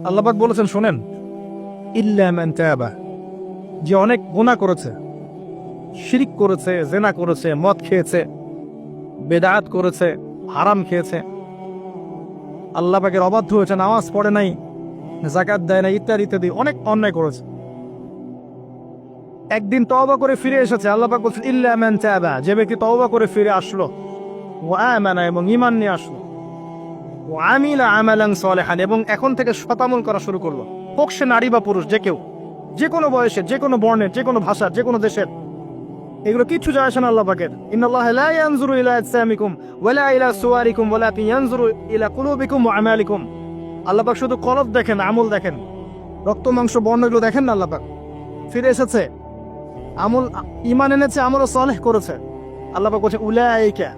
আল্লাহ পাক বলেছেন শোনেন, ইল্লা মান তাবা, যে অনেক গুনাহ করেছে, শিরক করেছে, জেনা করেছে, মদ খেয়েছে, বেদাত করেছে, হারাম খেয়েছে, আল্লাহ পাকের অবাধ্য হয়েছে, নামাজ পড়ে নাই, যাকাত দেয় না, ইত্যাদি ইত্যাদি অনেক অন্যায় করেছে, একদিন তওবা করে ফিরে এসেছে। আল্লাহ পাক বলছেন ইল্লা মান তাবা, যে ব্যক্তি তওবা করে ফিরে আসলো, ওয়া আমানা, এবং ঈমান নিয়ে আসলো, ওয়া আমিলা আমালান সালিহান, এবং এখন থেকে সতামল করা শুরু করলো, হোক সে নারী বা পুরুষ, যে কেউ, যে কোনো বয়সের, যে কোনো বর্ণের, যে কোনো ভাষার, যে কোনো দেশের, এগুলো কিচ্ছু যায় আসে না আল্লাহ পাকের। ইন্নাল্লাহা লা ইয়ানজুরু ইলা আজসামিকুম ওয়ালা ইলা সুওয়ারিকুম ওয়ালাকিন ইয়ানজুরু ইলা কুলুবিকুম ওয়া আমালিকুম। আল্লাহ পাক শুধু কলব দেখেন, আমল দেখেন, রক্ত মাংস বর্ণ এগুলো দেখেন না। আল্লাহ পাক ফিরে এসেছে, আমল, ঈমান এনেছে, আমল সালেহ করেছে। আল্লাহ পাক বলছে উলাইকা,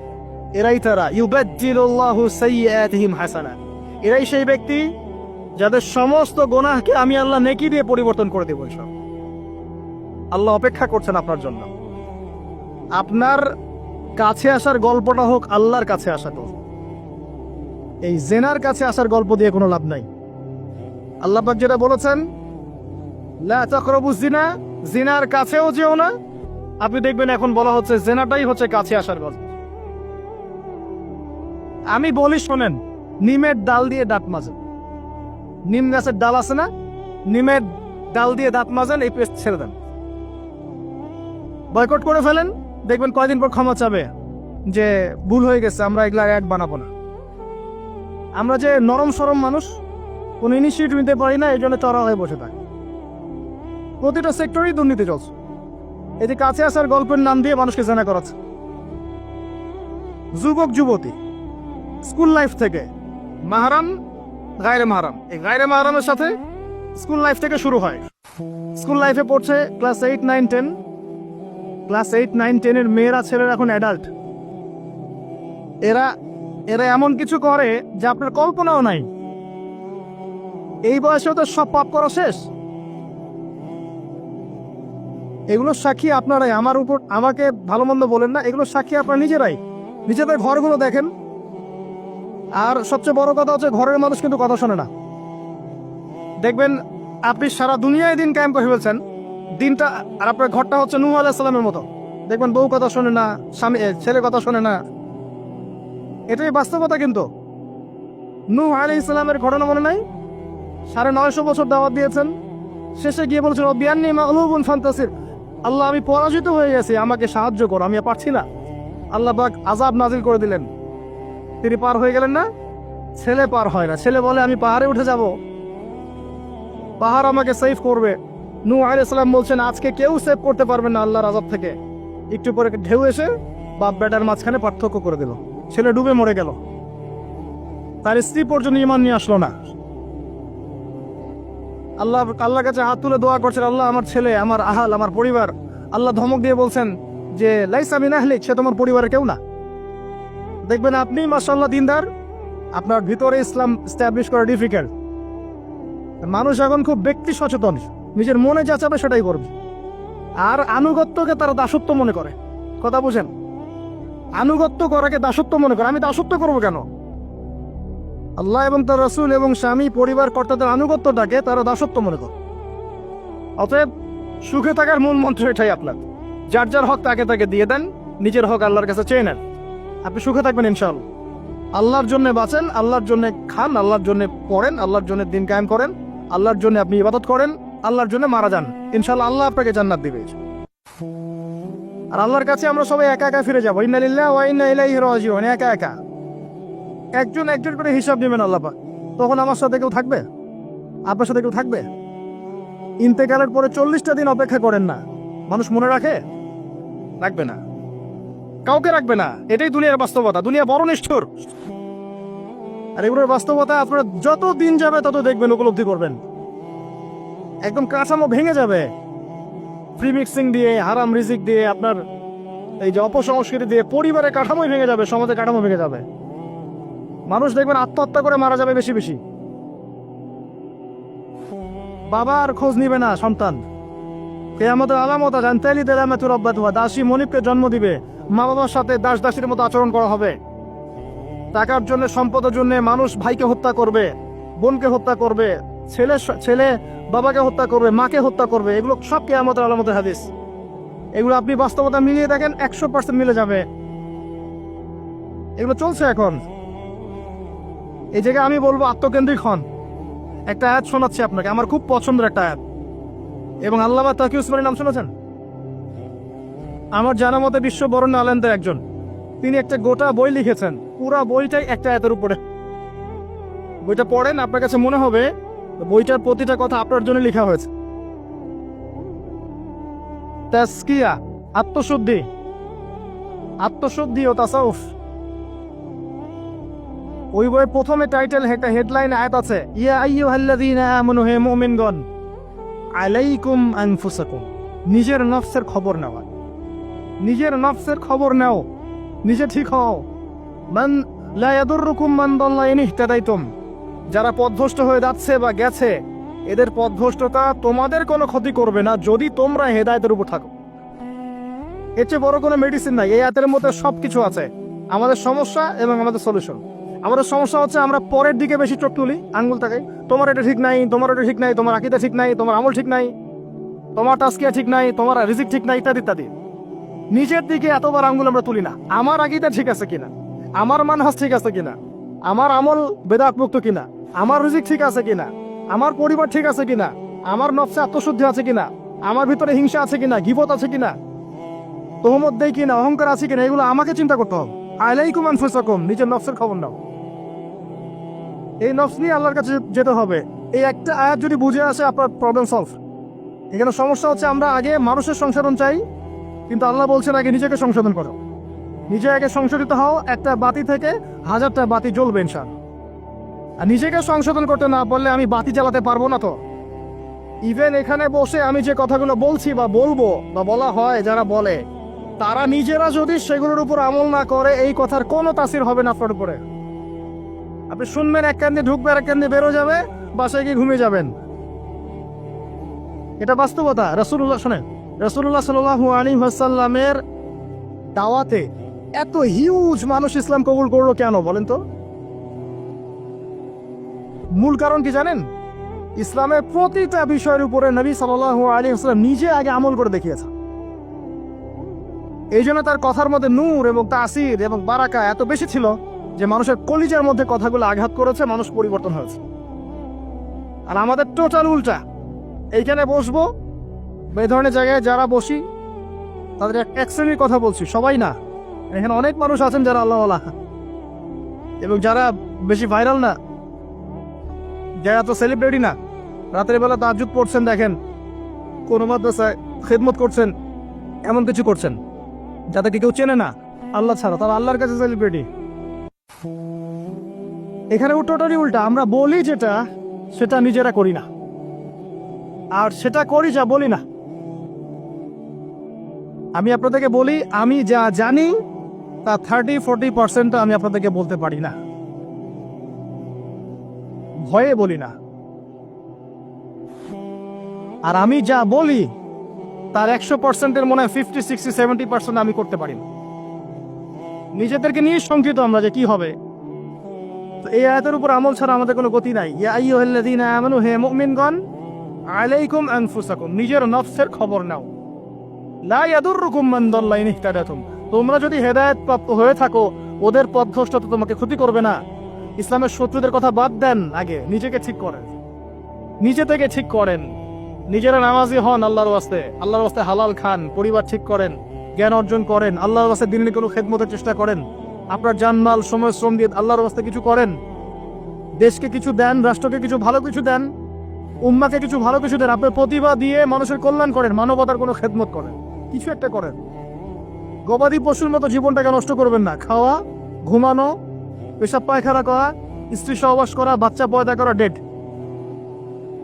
এরাই তারা, ইউবাদদিলুল্লাহু সাইয়্যাতিহিম হাসানাত, এরাই সেই ব্যক্তি যাদের সমস্ত গুনাহকে আমি আল্লাহ নেকি দিয়ে পরিবর্তন করে দেব। এসব আল্লাহ অপেক্ষা করছেন আপনার জন্য। আপনার কাছে আসার গল্পটা হোক আল্লাহর কাছে আসা গল্প, এই জেনার কাছে আসার গল্প দিয়ে কোনো লাভ নাই। আল্লাহ পাক যেটা বলেছেন লা তাকরাবুজ জিনা, জিনার কাছেও যেও না, আপনি দেখবেন এখন বলা হচ্ছে জেনাটাই হচ্ছে কাছে আসার গল্প। আমি বলি শোনেন, নিমের ডাল দিয়ে দাঁত মাজেন, নিম গাছের ডাল আছে না, নিমের ডাল দিয়ে দাঁত মাজেন, এই পেস্ট ছেড়ে দেন, বয়কট করে ফেলেন, দেখবেন কয়দিন পর ক্ষমা চাবে যে ভুল হয়ে গেছে, আমরা এগুলা এক বানাবো না। আমরা যে নরম সরম মানুষ, কোন ইনিশিয়েটিভ নিতে পারি না, এই জন্য চড়া হয়ে বসে থাকে। প্রতিটা সেক্টরেই দুর্নীতি চলছে। এই যে কাছে আসার গল্পের নাম দিয়ে মানুষকে জানা করাচ্ছে। যুবক যুবতী স্কুল লাইফ থেকে মাহরাম, গায়রে মাহরাম, এই গায়রে মাহরামের সাথে স্কুল লাইফ থেকে শুরু হয়। স্কুল লাইফে পড়ছে ক্লাস 8, 9, 10, ক্লাস 8, 9, 10 এর মেয়েরা, ছেলেরা এখন অ্যাডাল্ট। এরা এরা এমন কিছু করে যা আপনার কল্পনাও নাই। এই বয়সেও তো সব পাপ করা শেষ। এগুলো সাক্ষী আপনারাই, আমার উপর আমাকে ভালো মন্দ বলেন না, এগুলো সাক্ষী আপনারা নিজেরাই। নিজেদের ঘরগুলো দেখেন। আর সবচেয়ে বড় কথা হচ্ছে ঘরের মানুষ কিন্তু কথা শোনে না। দেখবেন আপনি সারা দুনিয়ায় দিন কায়েম করে ফেলছেন, দিনটা, আর আপনার ঘরটা হচ্ছে নূহ আলাইহিস সালামের মতো। দেখবেন বউ কথা শোনে না, স্বামী ছেলে কথা শোনে না। এটাই বাস্তবতা। কিন্তু নূহ আলাইহিস সালামের ঘটনা মনে নাই? 950 বছর দাওয়াত দিয়েছেন, শেষে গিয়ে বলছেন রব্বি আন্নী মাগলুবুন ফান্তাসির, আল্লাহ আমি পরাজিত হয়ে গেছি, আমাকে সাহায্য করো, আমি পারছি না। আল্লাহ পাক আযাব নাজিল করে দিলেন, তিনি পার হয়ে গেলেন না। ছেলে পার হয় না, ছেলে বলে আমি পাহাড়ে উঠে যাব, পাহাড় আমাকে সেভ করবে। নূহ আলাইহিস সালাম বলছেন আজকে কেউ সেভ করতে পারবে না আল্লাহর আযাব থেকে। একটু পরে ঢেউ এসে বাপ বেটার মাঝখানে পার্থক্য করে দিল, ছেলে ডুবে মরে গেল, তার স্ত্রী পর্যন্ত ঈমান নিয়ে আসলো না। আল্লাহর কাছে হাত তুলে দোয়া করছেন, আল্লাহ আমার ছেলে, আমার আহাল, আমার পরিবার। আল্লাহ ধমক দিয়ে বলছেন যে লাইসা মিন আহলিক, সে তোমার পরিবারের কেউ না। দেখবেন আপনি মাশাআল্লাহ দিনদার, আপনার ভিতরে ইসলাম এস্টাবলিশ করা ডিফিকাল্ট। মানুষ এখন খুব ব্যক্তি সচেতন, নিজের মনে যা চাবে সেটাই করবে। আর আনুগত্যকে তারা দাসত্ব মনে করে। কথা বুঝেন? আনুগত্য করাকে দাসত্ব মনে করে। আমি দাসত্ব করবো কেন? আল্লাহ এবং তার রাসূল এবং স্বামী, পরিবার, কর্তাদের আনুগত্যটাকে তারা দাসত্ব মনে করে। অতএব সুখে থাকার মূল মন্ত্র এটাই আপনার, যার যার হক তাকে তাকে দিয়ে দেন, নিজের হক আল্লাহর কাছে চেয়ে নেন, আপনি সুখে থাকবেন ইনশাআল্লাহ। আল্লাহর জন্য বাঁচেন, আল্লাহর জন্য খান, আল্লাহর জন্য পড়েন, আল্লাহর জন্য দিন কায়েম করেন, আল্লাহর জন্য আপনি ইবাদত করেন, আল্লাহর জন্য মারা যান, ইনশাআল্লাহ আল্লাহ আপনাকে জান্নাত দিবে। আর আল্লাহর কাছে আমরা সবাই একা একা ফিরে যাবো। ইন্না লিল্লাহি ওয়া ইন্না ইলাইহি রাজিউন। একা একা, একজন একজন করে হিসাব নেবেন আল্লাহ পাক। তখন আমার সাথে কেউ থাকবে? আপনার সাথে কেউ থাকবে? ইন্তেকালের পরে 40টা দিন অপেক্ষা করেন না, মানুষ মনে রাখে? রাখবে না, কাউকে রাখবে না। এটাই দুনিয়ার বাস্তবতা। দুনিয়া বড় নিষ্ঠুর। আর এগুলোর বাস্তবতা আপনারা যত দিন যাবে তত দেখবেন, উপলব্ধি করবেন। একদম কাঠামো ভেঙে যাবে, ফ্রি মিক্সিং দিয়ে, হারাম রিজিক দিয়ে, আপনার এই যে অপসংস্কৃতি দিয়ে পরিবারের কাঠামোই ভেঙে যাবে, সমাজের কাঠামো ভেঙে যাবে। মানুষ দেখবেন আত্মহত্যা করে মারা যাবে বেশি বেশি। বাবার খোঁজ নিবে না সন্তান। কিয়ামতের আলামত জানতালি দেলামাতু রাব্বাতুহা, দাসী মনিবকে জন্ম দিবে, মা বাবার সাথে দাস দাসীর মতো আচরণ করা হবে। টাকার জন্য, সম্পদের জন্য মানুষ ভাইকে হত্যা করবে, বোনকে হত্যা করবে, ছেলে ছেলে বাবাকে হত্যা করবে, মাকে হত্যা করবে, এগুলো সব কিয়ামতের আলামতের হাদিস। এগুলো আপনি বাস্তবতা মিলিয়ে দেখেন 100% মিলে যাবে। এগুলো চলছে এখন। এই জায়গায় আমি বলবো আত্মকেন্দ্রিক হন। একটা আয়াত শোনাচ্ছি আপনাকে, আমার খুব পছন্দের একটা আয়াত, এবং আল্লামা তাকি উসমানীর নাম শুনেছেন? আমার জানা মতে বিশ্ব বরেণ্য আলেমদের একজন। তিনি একটা গোটা বই লিখেছেন, পুরা বইটাই একটা আয়াতের উপরে। বইটা পড়েন, আপনার কাছে মনে হবে বইটার প্রতিটা কথা আপনার জন্য লেখা হয়েছে। তাসকিয়া, আত্মশুদ্ধি, আত্মশুদ্ধি ও তাসাউফ। ওই বইয়ের প্রথমে টাইটেল, একটা হেডলাইন আয়াত আছে, ইয়া আইয়ুহাল্লাযীনা আমানু, হে মুমিনগণ, আলাইকুম আনফুসাকুম, নিজের নফসের খবর নেওয়া, নিজের নফসের খবর নাও, নিজে ঠিক হও। মান লা ইয়াদুররুকুম মান দাল্লা ইন ইহতাদাইতুম, যারা পথভ্রষ্ট হয়ে যাচ্ছে বা গেছে, এদের পথভ্রষ্টতা তোমাদের কোনো ক্ষতি করবে না যদি তোমরা হেদায়েতের উপর থাকো। এর চেয়ে বড় কোনো মেডিসিন নাই। এই আয়াতের মধ্যে সবকিছু আছে, আমাদের সমস্যা এবং আমাদের সলিউশন। আমাদের সমস্যা হচ্ছে আমরা পরের দিকে বেশি চোখ তুলি, আঙ্গুল তাকাই, তোমার এটা ঠিক নাই, তোমার এটা ঠিক নাই, তোমার আকীদা ঠিক নাই, তোমার আমল ঠিক নাই, তোমার তাসকিয়া ঠিক নাই, তোমার রিজিক ঠিক নাই, ইত্যাদি ইত্যাদি। নিজের দিকে এতবার আঙ্গুল আমরা তুলি না। আমার আকীদা ঠিক আছে কিনা, আমার মানহাজ ঠিক আছে কিনা, আমার আমল বেদাত মুক্ত কিনা, আমার রিজিক ঠিক আছে কিনা, আমার পরিবার ঠিক আছে কিনা, আমার নফসে আত্মশুদ্ধি আছে কিনা, আমার ভিতরে হিংসা আছে কিনা, গীবত আছে কিনা, তোহমত দেই কিনা, অহংকার আছে কিনা, এগুলো আমাকে চিন্তা করতে হবে। আলাইকুম আনফুসাকুম, নিজের নফসের খবর নাও। এই নফস নিয়ে আল্লাহর কাছে যেতে হবে। এই একটা আয়াত যদি বুঝে আসে, আপনার প্রবলেম সলভ। এখানে সমস্যা হচ্ছে আমরা আগে মানুষের সংশোধন চাই, কিন্তু আল্লাহ বলছেন আগে নিজেকে সংশোধন করো। নিজে আগে সংশোধিত হও, একটা বাতি থেকে 1000টা বাতি জ্বলবে ইনশাআল্লাহ। আর নিজেকে সংশোধন করতে না পারলে আমি বাতি জ্বালাতে পারবো না। তো ইভেন এখানে বসে আমি যে কথাগুলো বলছি বা বলবো বা বলা হয়, যারা বলে, তারা নিজেরা যদি সেগুলোর উপর আমল না করে, এই কথার কোনো তাসির হবে না আপনার উপরে। আপনি শুনবেন, এক কান দিয়ে ঢুকবে, আর এক কান দিয়ে বেরো যাবে, বাসায় গিয়ে ঘুমিয়ে যাবেন। এটা বাস্তবতা। রাসূলুল্লাহ, শোনেন, রাসূলুল্লাহ সাল্লাল্লাহু আলাইহি ওয়াসাল্লামের দাওয়াতে এত হিউজ মানুষ ইসলাম কবুল করলো কেন বলেন তো? মূল কারণ কি জানেন? ইসলামের প্রতিটা বিষয়ের উপরে নবী সাল্লাল্লাহু আলাইহি ওয়াসাল্লাম নিজে আগে আমল করে দেখিয়েছেন। এই জন্য তার কথার মধ্যে নূর এবং তাসির এবং বারাকা এত বেশি ছিল যে মানুষের কলিজার মধ্যে কথাগুলো আঘাত করেছে, মানুষ পরিবর্তন হয়েছে। আর আমাদের টোটাল উল্টা। এইখানে বসবো, এই ধরনের জায়গায় যারা বসি তাদের এক শ্রেণীর কথা বলছি, সবাই না। এখানে অনেক মানুষ আছেন যারা আল্লাহওয়ালা, এবং যারা বেশি ভাইরাল না, যারা তো সেলিব্রিটি না, রাতের বেলা তাহাজ্জুদ পড়ছেন, দেখেন কোন মাদ্রাসায় খেদমত করছেন, এমন কিছু করছেন যাদেরকে কেউ চেনে না আল্লাহ ছাড়া, তারা আল্লাহর কাছে সেলিব্রিটি। এখানে টোটালি উল্টা। আমরা বলি যেটা, সেটা নিজেরা করি না, আর সেটা করি যা বলি না। আমি আপনাদেরকে বলি, আমি যা জানি তা 30-40% আমি আপনাদেরকে বলতে পারি না, ভয়ে বলি না। আর আমি যা বলি তার 100%-এর মনে হয় 50-60-70% আমি করতে পারি না। নিজেদেরকে নিয়ে শঙ্কিত আমরা যে কি হবে। তো এই আয়াতের উপর আমল ছাড়া আমাদের কোনো গতি নাই। ইয়া আইয়ুহাল্লাযীনা আমানু, হে মুমিনগণ, আলাইকুম আনফুসাকুম, নিজের নফসের খবর নাও। লা ইয়াদুররুকুম মান দাল্লা ইন ইহতাদাতুম, তোমরা যদি হেদায়েত প্রাপ্ত হয়ে থাকো, ওদের পথভ্রষ্টতা তোমাকে ক্ষতি করবে না। ইসলামের শত্রুদের কথা বাদ দেন, আগে নিজেকে ঠিক করেন, নিজে থেকে ঠিক করেন। নিজেরা নামাজি হন আল্লাহর ওয়াস্তে, আল্লাহর ওয়াস্তে হালাল খান, পরিবার ঠিক করেন, জ্ঞান অর্জন করেন, আল্লাহর ওয়াস্তে দিনের কোনো খেদমতের চেষ্টা করেন, আপনার জানমাল সময় শ্রম দিয়ে আল্লাহর ওয়াস্তে কিছু করেন, দেশকে কিছু দেন, রাষ্ট্রকে কিছু ভালো কিছু দেন, উম্মাকে কিছু ভালো কিছু দেন, আপনার প্রতিভা দিয়ে মানুষের কল্যাণ করেন, মানবতার কোনো খেদমত করেন, কিছু একটা করেন। গবাদি পশুর মতো জীবনটাকে নষ্ট করবেন না। খাওয়া, ঘুমানো, পেশাব পায়খানা করা, স্ত্রী সহবাস করা, বাচ্চা পয়দা করা, ডেড,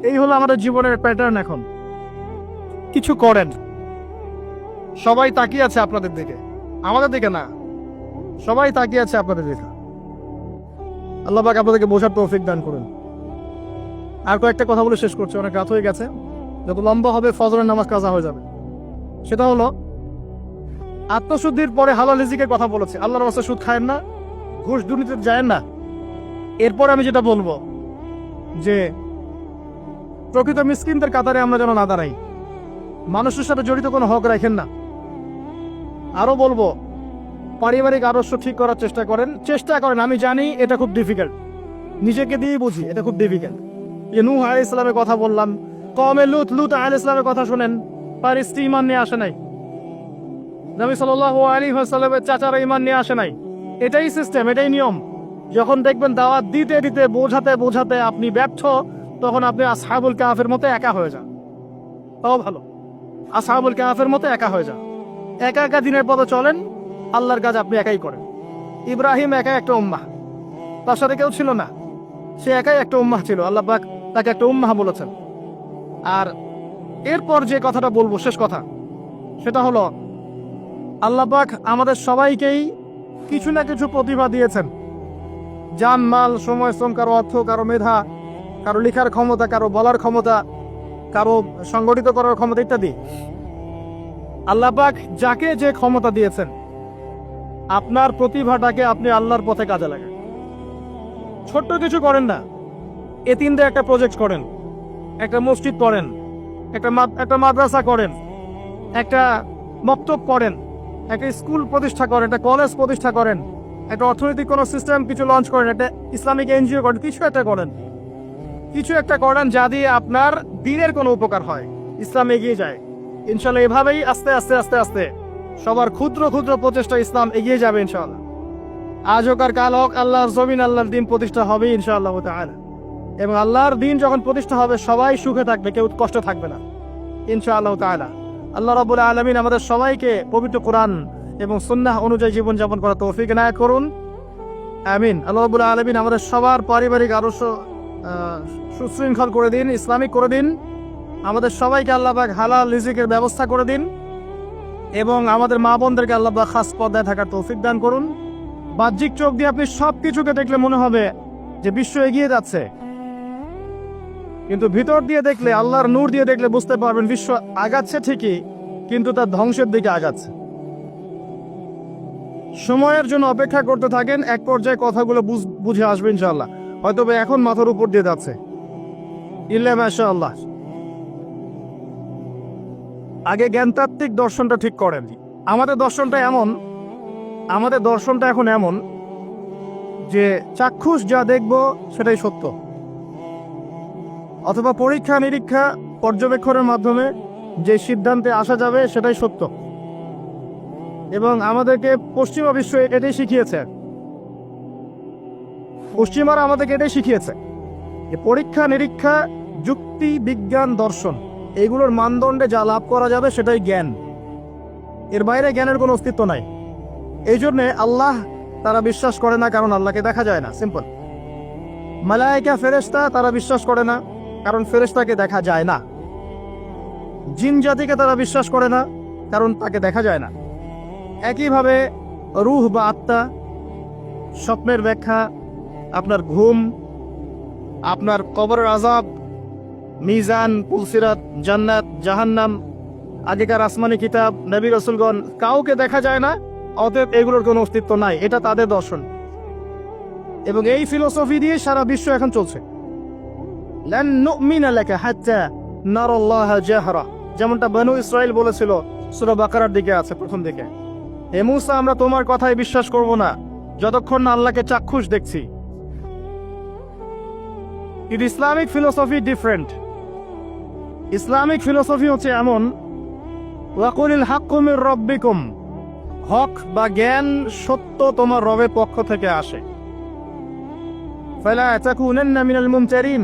এই হলো আমাদের জীবনের প্যাটার্ন। এখন কিছু করেন। সবাই তাকিয়ে আছে আপনাদের দিকে, আমাদের দিকে না, সবাই তাকিয়ে আছে আপনাদের দিকে। আল্লাহ পাক আপনাদেরকে বোঝার তৌফিক দান করুন। আর কয়েকটা কথা বলে শেষ করছি, অনেক রাত হয়ে গেছে। যত লম্বা হবে ফজরের নামাজ কাজা হয়ে যাবে। সেটা হলো, আত্মশুদ্ধির পরে হালাল রিজিকের কথা বলেছে। আল্লাহর রাস্তায় সুদ খায়েন না, ঘুষ দুর্নীতিতে যায়েন না। এরপর আমি যেটা বলবো, যে প্রকৃত মিসকিনদের কাতারে আমরা যেন না দাঁড়াই, মানুষের সাথে জড়িত কোনো হক রাখেন না। আরো বলবো, পারিবারিক আদর্শ ঠিক করার চেষ্টা করেন। আমি জানি এটা খুব ডিফিকাল্ট, নিজেকে দিয়ে বুঝি এটা খুব ডিফিকাল্ট। নূহ আলাইহিস সালামের কথা বললাম, কওমে লুত আলাইহিস সালামের কথা শুনেন, তার স্ত্রী ঈমান নিয়ে আসে নাই, নবী সাল্লাল্লাহু আলাইহি ওয়াসাল্লামের চাচারা ঈমান নিয়ে আসে নাই। এটাই সিস্টেম, এটাই নিয়ম। যখন দেখবেন দাওয়াত দিতে দিতে বোঝাতে আপনি ব্যর্থ, তখন আপনি আসহাবুল কাহফের মতো একা হয়ে যান। তাও ভালো, আসহাবুল কাহফের মতো একা হয়ে যান। একা একা দিনের পথে চলেন, আল্লাহর কাজ আপনি একাই করেন। ইব্রাহিম একা একটা উম্মাহ, তার সাথে কেউ ছিল না, সে একাই একটা উম্মাহ ছিল। আল্লাহ পাক তাকে একটা উম্মাহ বলেছেন। আর এরপর যে কথাটা বলবো, শেষ কথা, সেটা হলো আল্লাহ পাক আমাদের সবাইকেই কিছু না কিছু প্রতিভা দিয়েছেন। জান, মাল, সময়, শ্রম, কারো অর্থ, কারো মেধা, কারো লেখার ক্ষমতা, কারো বলার ক্ষমতা, কারো সংগঠিত করার ক্ষমতা ইত্যাদি। আল্লাহ পাক যাকে যে ক্ষমতা দিয়েছেন, আপনার প্রতিভাটাকে আপনি আল্লাহর পথে কাজে লাগান। ছোট্ট কিছু করেন না, এতিমদের একটা প্রজেক্ট করেন, একটা মসজিদ করেন, একটা মাদ্রাসা করেন, একটা মক্তব করেন, একটা স্কুল প্রতিষ্ঠা করেন, একটা কলেজ প্রতিষ্ঠা করেন, একটা অর্থনৈতিক কোনো সিস্টেম কিছু লঞ্চ করেন, একটা ইসলামিক এনজিও করেন, কিছু একটা করেন যা দিয়ে আপনার দিনের কোনো উপকার হয়, ইসলাম এগিয়ে যায়। ইনশাল্লাহ এভাবেই আস্তে আস্তে সবার ক্ষুদ্র ক্ষুদ্র প্রচেষ্টা ইসলাম এগিয়ে যাবে ইনশাআল্লাহ। আজ হোক আর কাল হোক, আল্লাহর জমিন, আল্লাহর দিন প্রতিষ্ঠা হবে ইনশাআল্লাহ তাআলা। এবং আল্লাহর দিন যখন প্রতিষ্ঠা হবে, সবাই সুখে থাকবে, কেউ কষ্ট থাকবে না ইনশাআল্লাহ তাআলা। আল্লাহ রাব্বুল আলামিন আমাদের সবাইকে পবিত্র কোরআন এবং সুন্নাহ অনুযায়ী জীবনযাপন করার তৌফিক এনায়েত করুন, আমিন। আল্লাহ রাব্বুল আলামিন আমাদের সবার পারিবারিক আদর্শ সুশৃঙ্খল করে দিন, ইসলামিক করে দিন। আমাদের সবাইকে আল্লাহ পাক হালাল রিজিকের ব্যবস্থা করে দিন, এবং আমাদের মা বোনদেরকে আল্লাহ পাক খাস পর্দায় থাকার তৌফিক দান করুন। বাহ্যিক চোখ দিয়ে আপনি সব কিছুকে দেখলে মনে হবে যে বিশ্ব এগিয়ে যাচ্ছে, কিন্তু ভিতর দিয়ে দেখলে, আল্লাহর নূর দিয়ে দেখলে বুঝতে পারবেন বিশ্ব আগাচ্ছে ঠিকই, কিন্তু তার ধ্বংসের দিকে আগাচ্ছে। সময়ের জন্য অপেক্ষা করতে থাকেন, এক পর্যায়ে কথাগুলো বুঝে আসবে ইনশাআল্লাহ। হয়তো এখন মাথার উপর দিয়ে যাচ্ছে, ইল্লা মাশাআল্লাহ। আগে জ্ঞানতাত্ত্বিক দর্শনটা ঠিক করেন। আমাদের দর্শনটা এখন এমন যে চাক্ষুষ যা দেখব সেটাই সত্য, অথবা পরীক্ষা নিরীক্ষা পর্যবেক্ষণের মাধ্যমে যে সিদ্ধান্তে আসা যাবে সেটাই সত্য। এবং আমাদেরকে পশ্চিমা বিশ্ব এটাই শিখিয়েছে, পশ্চিমারা আমাদেরকে এটাই শিখিয়েছে যে পরীক্ষা নিরীক্ষা, যুক্তি, বিজ্ঞান, দর্শন, এগুলোর মানদণ্ডে যা লাভ করা যাবে সেটাই জ্ঞান। এর বাইরে জ্ঞানের কোনো অস্তিত্ব নাই। এই জন্যে আল্লাহ তারা বিশ্বাস করে না, কারণ আল্লাহকে দেখা যায় না, সিম্পল। মালায়েকা, ফেরেশতা তারা বিশ্বাস করে না, কারণ ফেরেশতাকে দেখা যায় না। জিন জাতিকে তারা বিশ্বাস করে না, কারণ তাকে দেখা যায় না। একইভাবে রূহ বা আত্মা, স্বপ্নের ব্যাখ্যা, আপনার ঘুম, আপনার কবরের আযাব, মিজান, পুলসিরাত, জান্নাত, জাহান্নাম, আগেকার আসমানি কিতাব, নবী রাসূলগণ, কাউকে দেখা যায় না, অতএব এগুলোর কোনো অস্তিত্ব নাই। এটা তাদের দর্শন, এবং এই ফিলোসফি দিয়ে সারা বিশ্ব এখন চলছে। লান নুমিনা লাকা হাত্তা নারাল্লাহা জাহরা, যেমনটা বনু ইসরাইল বলেছিল, সূরা বাকারার দিকে আছে, প্রথম দিকে। হে মূসা, আমরা তোমার কথায় বিশ্বাস করব না যতক্ষণ না আল্লাহকে চাক্ষুষ দেখছি। কিন্তু Islamic philosophy different. Islamic philosophy হচ্ছে এমন, ওয়াকুলিল হাক্কু মির রাব্বিকুম, হক বা জ্ঞান, সত্য তোমার রবের পক্ষ থেকে আসে। ফালা তাকুনান্না মিনাল মুমতারিন,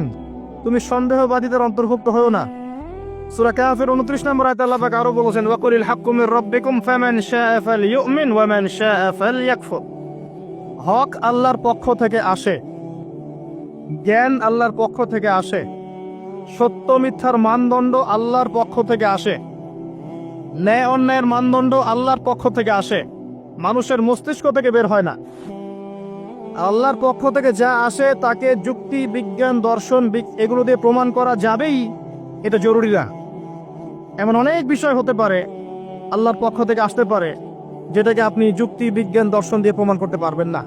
তুমি সন্দেহবাদীদের অন্তর্ভুক্ত হও না। সূরা কাহফের 29 নম্বর আয়াতে আল্লাহ পাক আরো বলেছেন, ওয়াকুলিল হাক্কু মির রাব্বিকুম ফামান শাআ ফালইউমিন ওয়া মান শাআ ফালইয়াকফুর। হক আল্লাহর পক্ষ থেকে আসে, জ্ঞান আল্লাহর পক্ষ থেকে আসে, সত্য মিথ্যার মানদণ্ড আল্লাহর পক্ষ থেকে আসে, ন্যায় অন্যায়ের মানদণ্ড আল্লাহর পক্ষ থেকে আসে, মানুষের মস্তিষ্ক থেকে বের হয় না। আল্লাহর পক্ষ থেকে যা আসে তাকে যুক্তি, বিজ্ঞান, দর্শন এগুলো দিয়ে প্রমাণ করা যাবেই, এটা জরুরি না। এমন অনেক বিষয় হতে পারে আল্লাহর পক্ষ থেকে আসতে পারে যেটাকে আপনি যুক্তি, বিজ্ঞান, দর্শন দিয়ে প্রমাণ করতে পারবেন না।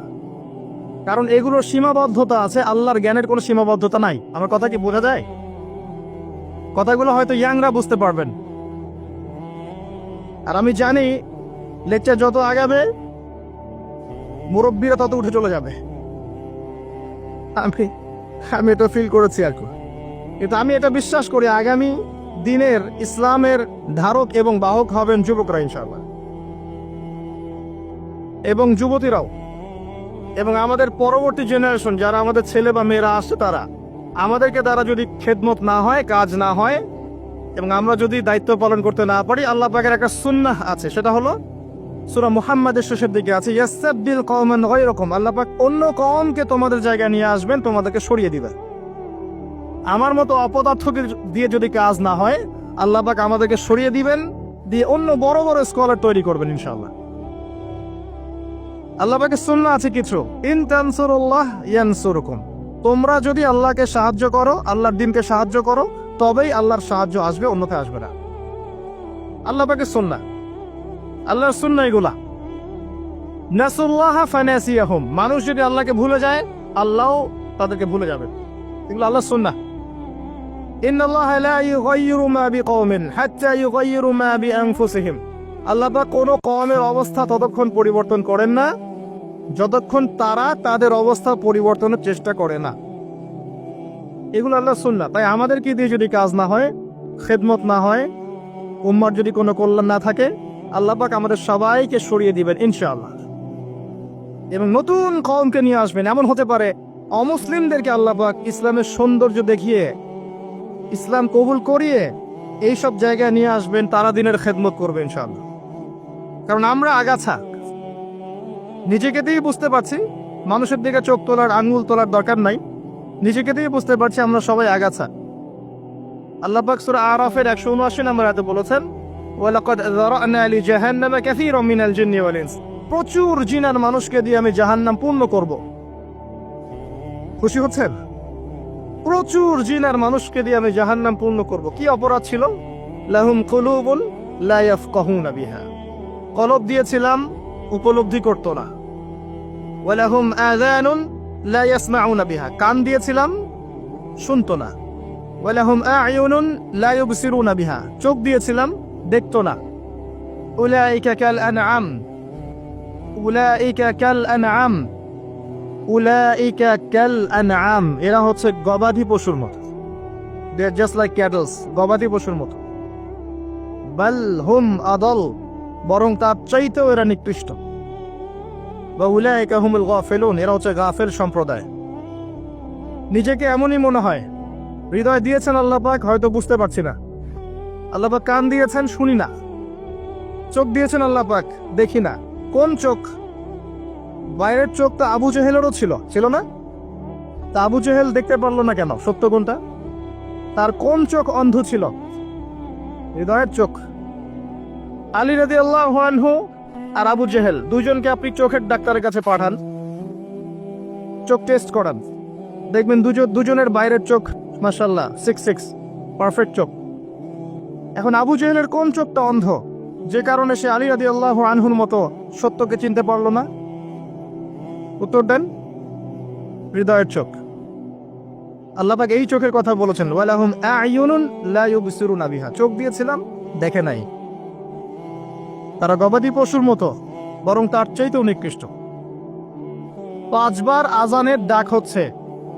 কারণ এগুলোর সীমাবদ্ধতা আছে, আল্লাহর জ্ঞানের কোনো সীমাবদ্ধতা নাই। আমার কথা কি বোঝা যায়? কথাগুলো হয়তো ইয়াংরা বুঝতে পারবেন। আর আমি জানি লেকচার যত আগাবে মুরব্বীরা তত উঠে চলে যাবে। আমি এটা ফিল করেছি আর কি। কিন্তু আমি এটা বিশ্বাস করি আগামী দিনের ইসলামের ধারক এবং বাহক হবেন যুবকরা ইনশাআল্লাহ, এবং যুবতীরাও, এবং আমাদের পরবর্তী জেনারেশন যারা আমাদের ছেলে বা মেয়েরা আসছে তারা আমাদেরকে দ্বারা যদি খেদমত না হয়, কাজ না হয়, এবং আমরা যদি দায়িত্ব পালন করতে না পারি, আল্লাহ পাকের একটা সুন্নাহ আছে, সেটা হলো সূরা মুহাম্মাদের শেষের দিকে আছে, ইয়াসতাবদিল কওমান গায়রাকুম, আল্লাহ পাক অন্য কওমকে তোমাদের জায়গায় নিয়ে আসবেন, তোমাদেরকে সরিয়ে দিবেন। আমার মতো অপদার্থকে দিয়ে যদি কাজ না হয়, আল্লাহ পাক আমাদেরকে সরিয়ে দিবেন, দিয়ে অন্য বড় বড় স্কলার তৈরি করবেন ইনশাআল্লাহ। আল্লাহ পাকের সুন্নাহ আছে কিছু, ইন তানসুরুল্লাহ ইয়ানসুরকুম, তোমরা যদি আল্লাহকে সাহায্য করো, আল্লাহর দ্বীনকে সাহায্য করো, তবেই আল্লাহর সাহায্য আসবে, অন্যথায় আসবে না। আল্লাহ পাকের সুন্নাহ, আল্লাহর সুন্নাহ এগুলা। নাসুল্লাহ ফানাসিয়াহুম, মানুষ যদি আল্লাহকে ভুলে যায়, আল্লাহও তাদেরকে ভুলে যাবে। এগুলো আল্লাহর সুন্নাহ। ইন্নাল্লাহা লা ইউগাইয়িরু মা বিকওমিন হাত্তা ইউগাইয়িরু মা বিআনফুসিহিম, আল্লাহ পাক কোনো কওমের অবস্থা ততক্ষণ পরিবর্তন করেন না যতক্ষণ তারা তাদের অবস্থা পরিবর্তনের চেষ্টা করে না। এগুলো আল্লাহর সুন্নাহ। তাই আমাদেরকে দিয়ে যদি কাজ না হয়, খেদমত না হয়, উম্মার যদি কোনো কল্যাণ না থাকে, আল্লাহ পাক আমাদের সবাইকে সরিয়ে দিবেন ইনশাআল্লাহ, এবং নতুন কওমকে নিয়ে আসবেন। এমন হতে পারে অমুসলিমদেরকে আল্লাহ পাক ইসলামের সৌন্দর্য দেখিয়ে, ইসলাম কবুল করিয়ে এইসব জায়গায় নিয়ে আসবেন, তারা দিনের খেদমত করবে ইনশাআল্লাহ। কারণ আমরা আগাছা, নিজেকে দিয়ে বুঝতে পারছি, মানুষের দিকে চোখ তোলার, আঙ্গুল তোলার দরকার নাই, নিজেকে দিয়ে বুঝতে পারছি আমরা সবাই আগাছা। আল্লাহ পাক সূরা আরাফের 179 নম্বর আয়াতে বলেছেন, ওয়ালাকাদ যারা'না লিজাহান্নামা কাসীরাম মিনাল জিন্নি ওয়াল ইনস, প্রচুর জিন আর মানুষকে দিয়ে আমি জাহান্নাম পূর্ণ করব। খুশি হচ্ছেন? প্রচুর জিন আর মানুষকে দিয়ে আমি জাহান্নাম পূর্ণ করব। কি অপরাধ ছিল? লাহুম কুলুবুন লা ইয়াফকাহুনা বিহা, কলব দিয়েছিলাম, উপলব্ধি করতো না। ওয়ালাহুম আযানুন লা ইয়াসমাউনা বিহা, কান দিয়েছিলাম, শুনতো না। ওয়ালাহুম আ'য়ুনুন লা ইউবসিরুনা বিহা, চোখ দিয়েছিলাম, দেখতো না। উলাইকা কাল আনআম, উলাইকা কাল আনআম, উলাইকা কাল আনআম, এরা হচ্ছে গবাদি পশুর মতো। দে আর জাস্ট লাইক ক্যাটলস, গবাদি পশুর মতো। বাল হুম আদল, বরং তার চাইতেও এরা নিকৃষ্ট। বা উলাইকা হুমুল গাফিলুন, এরা হচ্ছে গাফিল সম্প্রদায়। নিজেকে এমনই মনে হয়, হৃদয় দিয়েছেন আল্লাহ পাক, হয়তো বুঝতে পারছি না। আল্লাহ পাক কান দিয়েছেন, শুনি না। চোখ দিয়েছেন আল্লাহ পাক, দেখি না। কোন চোখ? বাইরের চোখ তো আবু জেহেলেরও ছিল না? তা আবু জেহেল দেখতে পারলো না কেন? সত্য কোনটা? তার কোন চোখ অন্ধ ছিল? হৃদয়ের চোখ। আলী রাদিয়াল্লাহু আনহু আর আবু জেহেল দুইজনকে আপনি চোখের ডাক্তারের কাছে পাঠান, চোখ টেস্ট করান, দেখবেন দুজনের বাইরের চোখ মাশাআল্লাহ 6 পারফেক্ট চোখ। এখন আবু জেহেলের কোন চোখটা অন্ধ, যে কারণে সে আলী রাদিয়াল্লাহু আনহুর মতো সত্যকে চিনতে পারলো না? উত্তর দেন। হৃদয়ের চোখ। আল্লাহ পাক এই চোখের কথা বলেছেন, ওয়ালাহুম আ'য়ুনুন লা ইউবসিরুনা বিহা, চোখ দিয়েছিলাম, দেখে নাই। তারা গবাদি পশুর মতো, বরং তার চাইতেও নিকৃষ্ট। 5 বার আজানের ডাক হচ্ছে,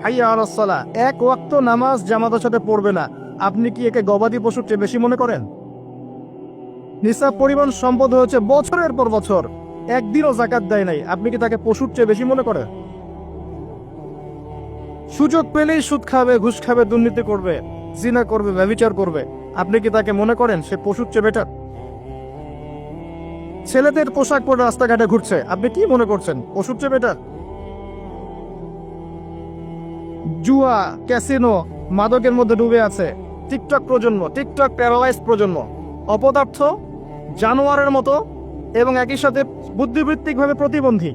হাইয়া আলাস সালাহ, এক ওয়াক্ত নামাজ জামাতের সাথে পড়বে না, আপনি কি একে গবাদি পশুর চেয়ে বেশি মনে করেন? নিসাব পরিমাণ সম্পদ হয়েছে বছরের পর বছর, একদিনও যাকাত দেয় নাই, আপনি কি তাকে পশুর চেয়ে বেশি মনে করেন? সুযোগ পেলেই সুদ খাবে, ঘুষ খাবে, দুর্নীতি করবে, জিনা করবে, ব্যভিচার করবে, আপনি কি তাকে মনে করেন সে পশুর চেয়ে বেটার? ছেলেদের পোশাক পরে রাস্তাঘাটে ঘুরছে, আপনি কি মনে করছেন পশুর চেয়ে বেটার? জুয়া, ক্যাসিনো, মাদকের মধ্যে ডুবে আছে টিকটক প্রজন্ম, টিকটক প্যারালাইজ প্রজন্ম, অপদার্থ, জানোয়ারের মতো এবং একই সাথে বুদ্ধিবৃত্তিকভাবে প্রতিবন্ধী।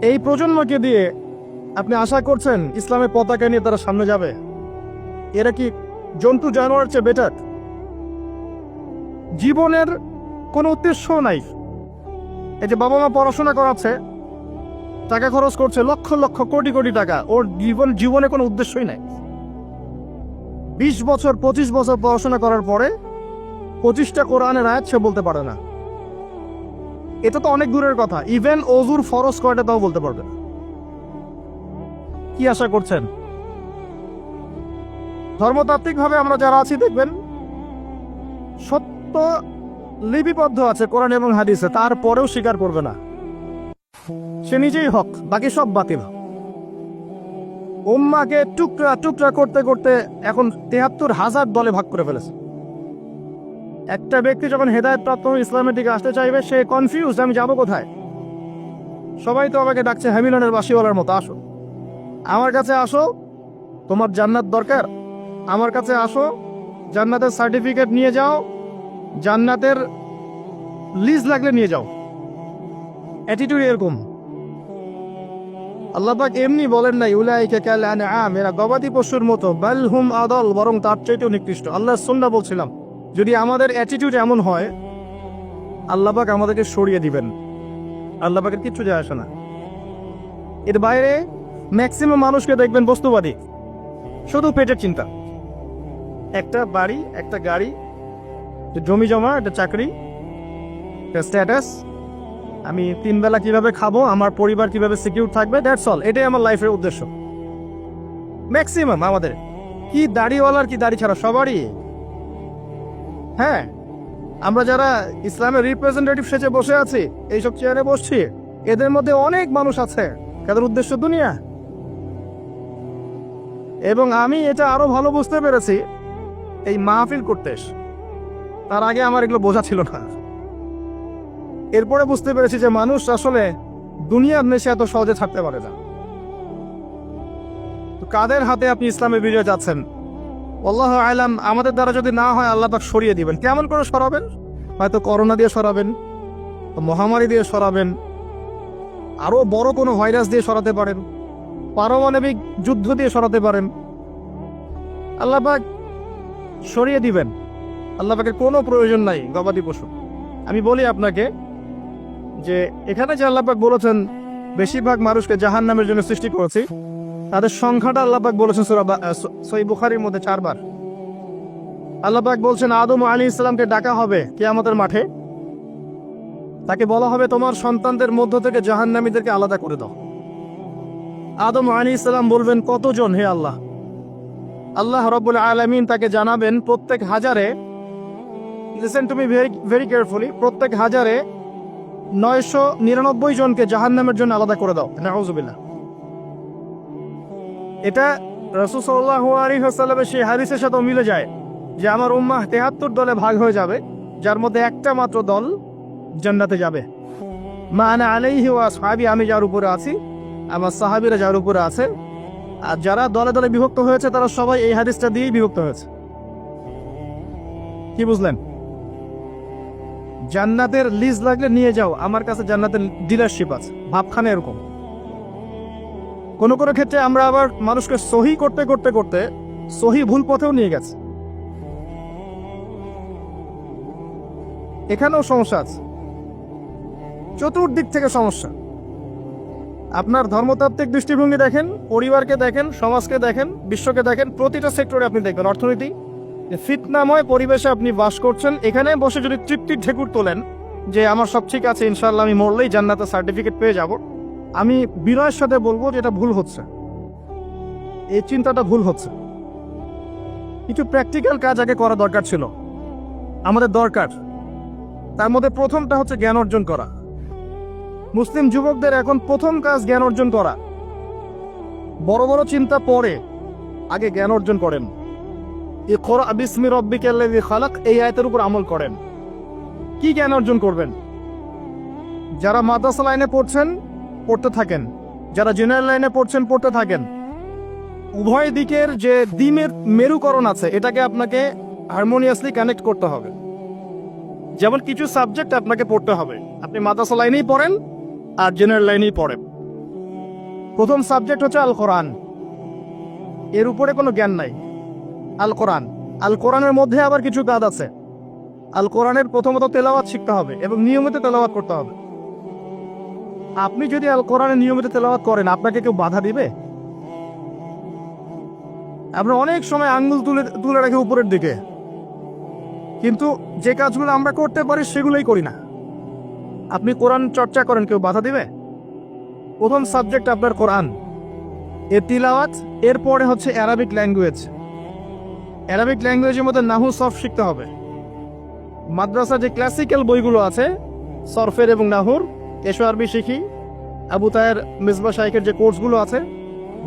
এই প্রজন্মকে দিয়ে আপনি আশা করছেন ইসলামের পতাকা নিয়ে তারা সামনে যাবে? এরা কি জন্তু জানোয়ার চেয়ে বেটার? জীবনের কোনো উদ্দেশ্য নাই, এই যে বাবা মা পড়াশোনা করাচ্ছে, টাকা খরচ করছে লক্ষ লক্ষ কোটি কোটি টাকা, ওর জীবনে কোনো উদ্দেশ্যই নাই। 20 বছর 25 বছর পড়াশোনা করার পরে 25টা কোরআনের আয়াত সে বলতে পারে না। এটা তো অনেক দূরের কথা, ইভেন অজুর ফরজ কয়টা তাও বলতে পারবে না। কি আশা করছেন? ধর্মতাত্ত্বিক ভাবে আমরা যারা আছি দেখবেন সত্য লিপিবদ্ধ আছে কোরআন এবং হাদিসে, তারপরেও স্বীকার করবে না। সে নিজেই হক, বাকি সব বাতিল। উম্মাকে টুকরা টুকরা করতে করতে এখন 73,000 দলে ভাগ করে ফেলেছে। একটা ব্যক্তি যখন হেদায়েত প্রাপ্ত ইসলামের দিকে আসতে চাইবে, সে কনফিউজ, আমি যাব কোথায়? সবাই তো আমাকে ডাকছে হ্যামিলনের বাসিওয়ালার মতো, আসো আমার কাছে, আসো তোমার জান্নাত দরকার, আমার কাছে আসো, জান্নাতের সার্টিফিকেট নিয়ে যাও, জান্নাতের লিজ লাগলে নিয়ে যাও। অ্যাটিটিউড এরকম। আল্লাহ পাক এমনি বলেন নাই উলাইকা কাল আনআম, এরা গবাদি পশুর মতো, বাল হুম আদল, বরং তার চাইতেও নিকৃষ্ট। আল্লাহর সুন্নাহ বলছিলাম, যদি আমাদের অ্যাটিটিউড এমন হয়, আল্লাহ পাক আমাদেরকে সরিয়ে দিবেন। আল্লাহ পাকের কিচ্ছু যায় আসে না। এর বাইরে ম্যাক্সিমাম মানুষকে দেখবেন বস্তুবাদী, শুধু পেটের চিন্তা। একটা বাড়ি, একটা গাড়ি, জমি জমা, একটা চাকরি, একটা স্ট্যাটাস, আমি 3 বেলা কিভাবে খাবো, আমার পরিবার কিভাবে সিকিউর থাকবে, দ্যাটস অল। এটাই আমার লাইফের উদ্দেশ্য। ম্যাক্সিমাম আমাদের, কি দাড়িওয়ালার কি দাড়ি ছাড়া, সবারই। হ্যাঁ, আমরা যারা ইসলামের রিপ্রেজেন্টেটিভ সেজে বসে আছি, এইসব চেয়ারে বসছি, এদের মধ্যে অনেক মানুষ আছে যাদের উদ্দেশ্য দুনিয়া। এবং আমি এটা আরো ভালো বুঝতে পেরেছি এই মাহফিল করতে এসে। তার আগে আমার এগুলো বোঝা ছিল না। এরপরে বুঝতে পেরেছি যে মানুষ আসলে দুনিয়ার নেশে এত সহজে থাকতে পারে না। তো কাদের হাতে আপনি ইসলামের বিজয় যাচ্ছেন? আল্লাহু আ'লাম। আমাদের দ্বারা যদি না হয়, আল্লাহ পাক সরিয়ে দিবেন। কেমন করে সরাবেন? হয়তো করোনা দিয়ে সরাবেন, মহামারী দিয়ে সরাবেন, আরো বড় কোনো ভাইরাস দিয়ে সরাতে পারেন, পারমাণবিক যুদ্ধ দিয়ে সরাতে পারেন। আল্লাহ পাক সরিয়ে দিবেন। আল্লাহ পাকের কোনো প্রয়োজন নাই গবাদি পশু। আমি বলি আপনাকে যে এখানে যে আল্লাহ পাক বলেছেন বেশিরভাগ মানুষকে জাহান্নামের জন্য সৃষ্টি করেছি, তাদের সংখ্যাটা আল্লাহ পাক বলেছেন সূরা সহিহ বুখারীর মধ্যে 4 বার। আল্লাহ পাক বলছেন আদম আলাইহিস সালামকে ডাকা হবে কিয়ামতের মাঠে, তাকে বলা হবে তোমার সন্তানদের মধ্য থেকে জাহান্নামীদেরকে আলাদা করে দাও। আদম আলাইহিস সালাম বলবেন কতজন হে আল্লাহ? আল্লাহ রাব্বুল আলামিন তাকে জানাবেন প্রত্যেক হাজারে, listen to me very carefully, প্রত্যেক হাজারে 999 জনকে জাহান্নামের জন্য আলাদা করে দাও। নাউযুবিল্লাহ। এটা রাসূল সাল্লাল্লাহু আলাইহি ওয়াসাল্লামের সেই হাদিসের সাথে মিলে যায় যে আমার উম্মাহ 73 দলে ভাগ হয়ে যাবে, যার মধ্যে একটা মাত্র দল জান্নাতে যাবে। মা আনা আলাইহি ওয়া আসহাবি, আমি যার উপরে আছি, আমার সাহাবীরা যার উপরে আছে। আর যারা দলে দলে বিভক্ত হয়েছে, তারা সবাই এই হাদিসটা দিয়েই বিভক্ত হয়েছে। কি বুঝলেন? জান্নাতের লিজ লাগলে নিয়ে যাও, আমার কাছে জান্নাতের ডিলারশিপ আছে, ভাবখানে এরকম। কোন কোন ক্ষেত্রে আমরা আবার মানুষকে সহি করতে করতে করতে সহি ভুল পথেও নিয়ে গেছে। এখানেও সমস্যা আছে, চতুর্দিক থেকে সমস্যা। আপনার ধর্মতাত্ত্বিক দৃষ্টিভঙ্গি দেখেন, পরিবারকে দেখেন, সমাজকে দেখেন, বিশ্বকে দেখেন, প্রতিটা সেক্টরে আপনি দেখবেন অর্থনীতি, ফিতনাময় পরিবেশে আপনি বাস করছেন। এখানে বসে যদি তৃপ্তির ঢেকুর তোলেন যে আমার সব ঠিক আছে, ইনশাআল্লাহ আমি মরলেই জান্নাতের সার্টিফিকেট পেয়ে যাব, আমি বিনয়ের সাথে বলবো যে এটা ভুল হচ্ছে, এই চিন্তাটা ভুল হচ্ছে। কিছু প্র্যাকটিক্যাল কাজ আগে করা দরকার ছিল, আমাদের দরকার। তার মধ্যে প্রথমটা হচ্ছে জ্ঞান অর্জন করা। মুসলিম যুবকদের এখন প্রথম কাজ জ্ঞান অর্জন করা। বড় বড় চিন্তা পরে, আগে জ্ঞান অর্জন করেন। ইকরা বিসমি রাব্বিকাল্লাযী খালাক, এই আয়াতের উপর আমল করেন। কি জ্ঞান অর্জন করবেন? যারা মাদ্রাসা লাইনে পড়ছেন পড়তে থাকেন, যারা জেনারেল লাইনে পড়ছেন পড়তে থাকেন। উভয় দিকের যে দ্বিমের মেরুকরণ আছে, এটাকে আপনাকে হারমোনিয়াসলি কানেক্ট করতে হবে। যেমন কিছু সাবজেক্ট আপনাকে পড়তে হবে, আপনি মাদ্রাসা লাইনেই পড়েন আর জেনারেল লাইনেই পড়েন। প্রথম সাবজেক্ট হচ্ছে আল কোরআন, এর উপরে কোনো জ্ঞান নাই। আল কোরআন, আল কোরআনের মধ্যে আবার কিছু কাজ আছে। আল কোরআনের প্রথমত তেলাওয়াত শিখতে হবে এবং নিয়মিত তেলাওয়াত করতে হবে। আপনি যদি আল কোরআনে নিয়মিত তেলাওয়াত করেন, আপনাকে কেউ বাধা দিবে? আমরা অনেক সময় আঙ্গুল তুলে তুলে রাখি উপরের দিকে, কিন্তু যে কাজগুলো আমরা করতে পারি সেগুলোই করি না। আপনি কোরআন চর্চা করেন, কেউ বাধা দিবে? প্রথম সাবজেক্ট আপনার কোরআন, এর তিলাওয়াত, এরপরে হচ্ছে অ্যারাবিক ল্যাঙ্গুয়েজ। অ্যারাবিক ল্যাঙ্গুয়েজের মধ্যে নাহু সরফ শিখতে হবে। মাদ্রাসা যে ক্লাসিক্যাল বইগুলো আছে সরফের এবং নাহুর, এসো আরবি শিখি, আবু তায়ের মিসবা শাইখের যে কোর্সগুলো আছে,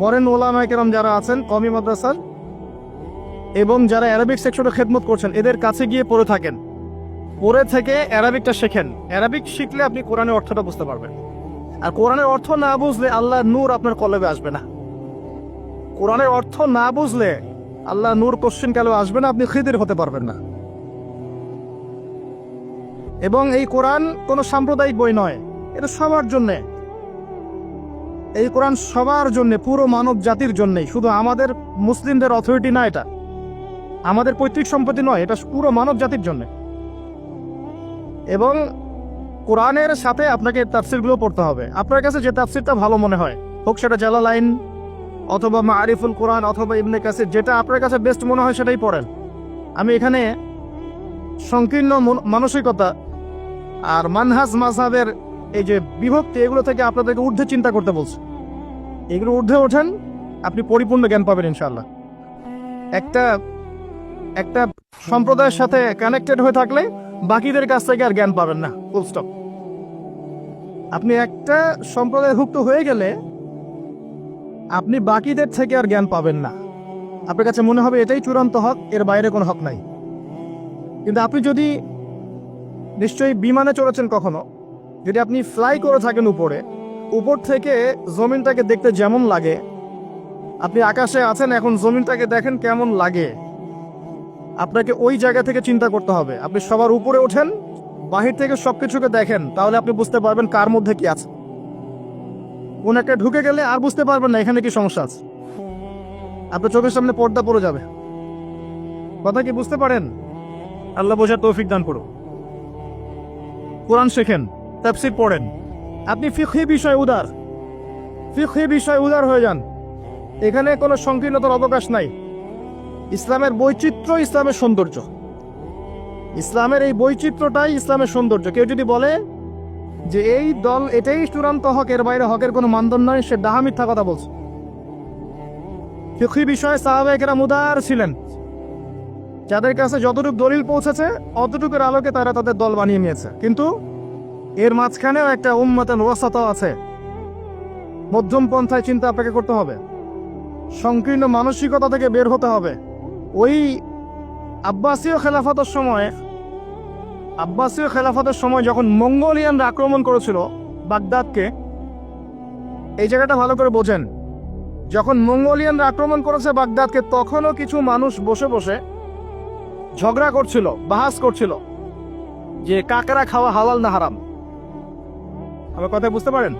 বরেন ওলামায়ে কেরাম যারা আছেন কওমি মাদ্রাসার এবং যারা অ্যারাবিক সেকশনে খেদমত করছেন, এদের কাছে গিয়ে পড়ে থাকেন, পড়ে থেকে অ্যারাবিকটা শেখেন। অ্যারাবিক শিখলে আপনি কোরআনের অর্থটা বুঝতে পারবেন। আর কোরআনের অর্থ না বুঝলে আল্লাহর নূর আপনার কলবে আসবে না। কোরআনের অর্থ না বুঝলে আল্লাহ নূর কোশ্চেন কালেও আসবে না, আপনি খিদির হতে পারবেন না। এবং এই কোরআন কোনো সাম্প্রদায়িক বই নয়, এটা সবার জন্যে। এই কোরআন সবার জন্য, পুরো মানব জাতির জন্যই, শুধু আমাদের মুসলিমদের অথরিটি না, এটা আমাদের পৈতৃক সম্পত্তি নয়, এটা পুরো মানব জাতির জন্য। এবং কোরআনের সাথে আপনাকে তাফসিরগুলো পড়তে হবে। আপনার কাছে যে তাফসিরটা ভালো মনে হয়, হোক সেটা জালালাইন অথবা মারিফুল কোরআন অথবা ইবনে কাসির, যেটা আপনার কাছে বেস্ট মনে হয় সেটাই পড়েন। আমি এখানে সংকীর্ণ মানসিকতা আর মানহাজ মাযহাবের এই যে বিভক্তি, এগুলো থেকে আপনাদেরকে ঊর্ধ্বে চিন্তা করতে বলছি। এগুলো ঊর্ধ্বে ওঠেন, আপনি পরিপূর্ণ জ্ঞান পাবেন ইনশাআল্লাহ। একটা সম্প্রদায়ের সাথে কানেক্টেড হয়ে থাকলে বাকিদের কাছ থেকে আর জ্ঞান পাবেন না, ফুল স্টপ। আপনি একটা সম্প্রদায়ভুক্ত হয়ে গেলে আপনি বাকিদের থেকে আর জ্ঞান পাবেন না। আপনার কাছে মনে হবে এটাই চূড়ান্ত হক, এর বাইরে কোনো হক নাই। কিন্তু আপনি যদি নিশ্চয়ই বিমানে চড়েছেন কখনো, যদি আপনি ফ্লাই করে থাকেন উপরে, উপর থেকে জমিনটাকে দেখতে যেমন লাগে, আপনি আকাশে আছেন, এখন জমিনটাকে দেখেন কেমন লাগে, আপনাকে ওই জায়গা থেকে চিন্তা করতে হবে। আপনি সবার উপরে ওঠেন, বাহির থেকে সবকিছুকে দেখেন, তাহলে আপনি বুঝতে পারবেন কার মধ্যে কি আছে। কোন একটা ঢুকে গেলে আর বুঝতে পারবেন না এখানে কি সমস্যা আছে, আপনার চোখের সামনে পর্দা পড়ে যাবে। কথা কি বুঝতে পারেন? আল্লাহ বোঝার তৌফিক দান করুন। কোরআন শেখেন, তাফসীর পড়েন। আপনি ফিকহি বিষয় উদার হয়ে যান। এখানে কোনো সংকীর্ণতার অবকাশ নাই। ইসলামের বৈচিত্র্য ইসলামের সৌন্দর্য। ইসলামের এই বৈচিত্র্যটাই ইসলামের সৌন্দর্য। কেউ যদি বলে যে এই দল এটাই চূড়ান্ত হক, এর বাইরে হকের কোনো মানদণ্ড নয়, সে ডাহা মিথ্যা কথা বলছে। ফিকহি বিষয়ে সাহাবায়ে কেরাম উদার ছিলেন। যাদের কাছে যতটুকু দলিল পৌঁছেছে অতটুকুর আলোকে তারা তাদের দল বানিয়ে নিয়েছে। কিন্তু এর মাঝখানেও একটা উম্মাতান ওয়াসাতা আছে, মধ্যম পন্থায় চিন্তা আপনাকে করতে হবে, সংকীর্ণ মানসিকতা থেকে বের হতে হবে। ওই আব্বাসীয় খেলাফতের সময় যখন মঙ্গোলিয়ানরা আক্রমণ করেছিল বাগদাদকে, এই জায়গাটা ভালো করে বোঝেন। যখন মঙ্গোলিয়ানরা আক্রমণ করেছে বাগদাদকে, তখনও কিছু মানুষ বসে বসে ঝগড়া করছিল, বাহাস করছিল যে কাকড়া খাওয়া হালাল না হারাম। আমার কথা বুঝতে পারেন?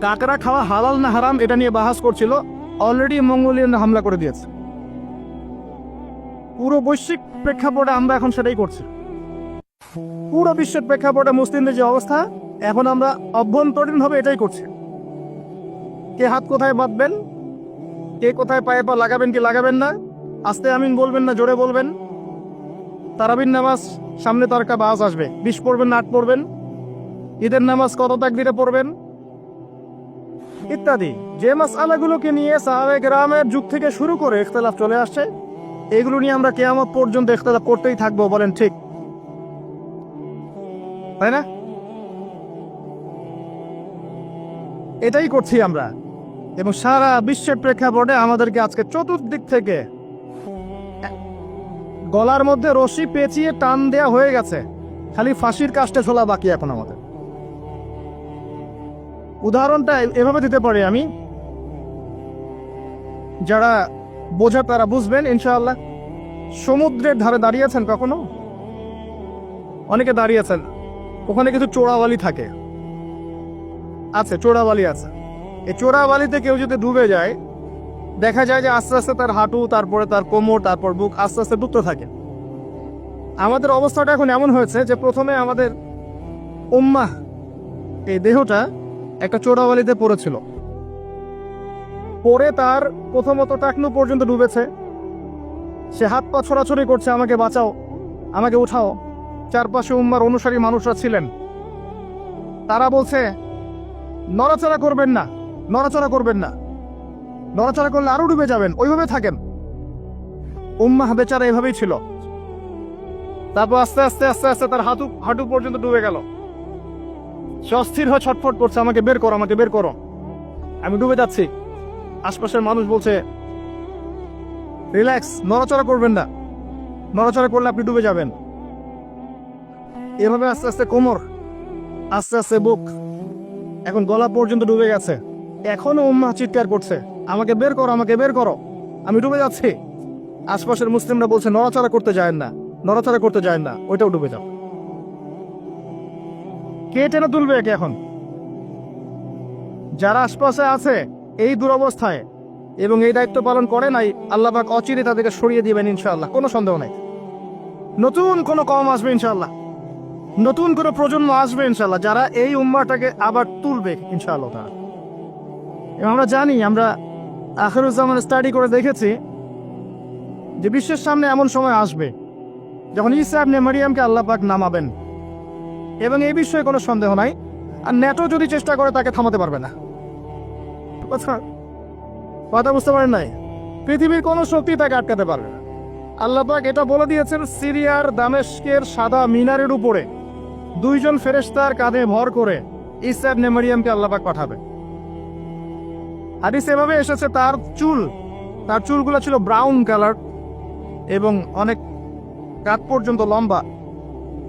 কাকড়া খাওয়া হালাল না হারাম এটা নিয়ে বাহাস করছিল। অলরেডি মঙ্গোলিয়ানরা হামলা করে দিয়েছে। পুরো বৈশ্বিক প্রেক্ষাপটে আমরা এখন সেটাই করছি। পুরো বিশ্বের প্রেক্ষাপটে মুসলিমদের যে অবস্থা, এখন আমরা অভ্যন্তরীণভাবে এটাই করছি। কে হাত কোথায় বাঁধবেন, কে কোথায় পায়ে পা লাগাবেন কি লাগাবেন না, আস্তে আমিন বলবেন না জোরে বলবেন, তারাবির নামাজ সামনে তারকা বাস আসবে, 20 পড়বেন না 8 পড়বেন, ঈদের নামাজ কত তাকবীরে পড়বেন ইত্যাদি। যে মাসআলাগুলোকে নিয়ে সাহাবায়ে কেরামের যুগ থেকে শুরু করে ইখতিলাফ চলে আসছে, এগুলো নিয়ে আমরা কিয়ামত পর্যন্ত ইখতিলাফ করতেই থাকবো। বলেন ঠিক, তাই না? এটাই করছি আমরা। এবং সারা বিশ্বের প্রেক্ষাপটে আমাদেরকে আজকে চতুর্দিক থেকে গলার মধ্যে রশি পেঁচিয়ে টান দেয়া হয়ে গেছে, খালি ফাঁসির কাস্টে ঝোলা বাকি এখন আমাদের। উদাহরণটা এভাবে দিতে পারি আমি, যারা বোঝা তারা বুঝবেন ইনশাআল্লাহ। সমুদ্রের ধারে দাঁড়িয়েছেন কখনো? অনেকে দাঁড়িয়েছেন, ওখানে কিছু চোরাবালি থাকে, আছে চোরাবালি আছে। এই চোরাবালিতে কেউ যদি ডুবে যায়, দেখা যায় যে আস্তে আস্তে তার হাঁটু, তারপরে তার কোমর, তারপর বুক আস্তে আস্তে ডুবতে থাকে। আমাদের অবস্থাটা এখন এমন হয়েছে যে প্রথমে আমাদের উম্মাহ, এই দেহটা একটা চোরাবালিতে পড়েছিল। পরে তার প্রথমত টাকনু পর্যন্ত ডুবেছে। সে হাত পা ছোড়াছড়ি করছে, আমাকে বাঁচাও, আমাকে উঠাও। চারপাশে উম্মার অনুসারী মানুষরা ছিলেন, তারা বলছে নড়াচড়া করবেন না, নড়াচড়া করবেন না, নড়াচড়া করলে আরো ডুবে যাবেন, ওইভাবে থাকেন। উম্মাহ বেচারা এভাবেই ছিল। তারপর আস্তে আস্তে আস্তে আস্তে তার হাঁটু পর্যন্ত ডুবে গেল। সে অস্থির হয়ে ছটফট করছে, আমাকে বের করো, আমাকে বের করো, আমি ডুবে যাচ্ছি। আশপাশের মানুষ বলছে রিল্যাক্স, নড়াচড়া করবেন না, নড়াচড়া করলে আপনি ডুবে যাবেন। এভাবে আস্তে আস্তে কোমর, আস্তে আস্তে বুক, এখন গলা পর্যন্ত ডুবে গেছে। এখনো উম্মাহ চিৎকার করছে, আমাকে বের করো, আমাকে বের করো, আমি ডুবে যাচ্ছি। আশপাশের মুসলিমরা বলছে নড়াচড়া করতে যায় না, নড়াচড়া করতে যায় না, ওইটাও ডুবে যাও। কে টেনে তুলবে একে এখন? যারা আশপাশে আছে এই দুরবস্থায় এবং এই দায়িত্ব পালন করে নাই, আল্লাহ পাক অচিরে তাদেরকে সরিয়ে দিবেন ইনশাআল্লাহ, কোনো সন্দেহ নাই। নতুন কোনো কওম আসবে ইনশাআল্লাহ, নতুন কোনো প্রজন্ম আসবে ইনশাআল্লাহ, যারা এই উম্মাহটাকে আবার তুলবে ইনশাআল্লাহ। এবং আমরা জানি, আমরা আখিরুজ্জামান স্টাডি করে দেখেছি যে বিশ্বের সামনে এমন সময় আসবে যখন ঈসা ইবনে মারিয়ামকে আল্লাহ পাক নামাবেন, এবং এই বিষয়ে কোনো সন্দেহ নাই। আর নেটো যদি চেষ্টা করে তাকে থামাতে পারবে না। কথা বুঝতে পারেন নাই? পৃথিবীর কোনো শক্তি তাকে আটকাতে পারবে না। আল্লাহ পাক এটা বলে দিয়েছেন, সিরিয়ার দামেস্কের সাদা মিনারের উপরে দুইজন ফেরেশতার কাঁধে ভর করে ঈসা ইবনে মারিয়ামকে আল্লাহ পাক পাঠাবে। হাদিস এভাবে এসেছে, তার চুলগুলো ছিল ব্রাউন কালার এবং অনেক কাত পর্যন্ত লম্বা।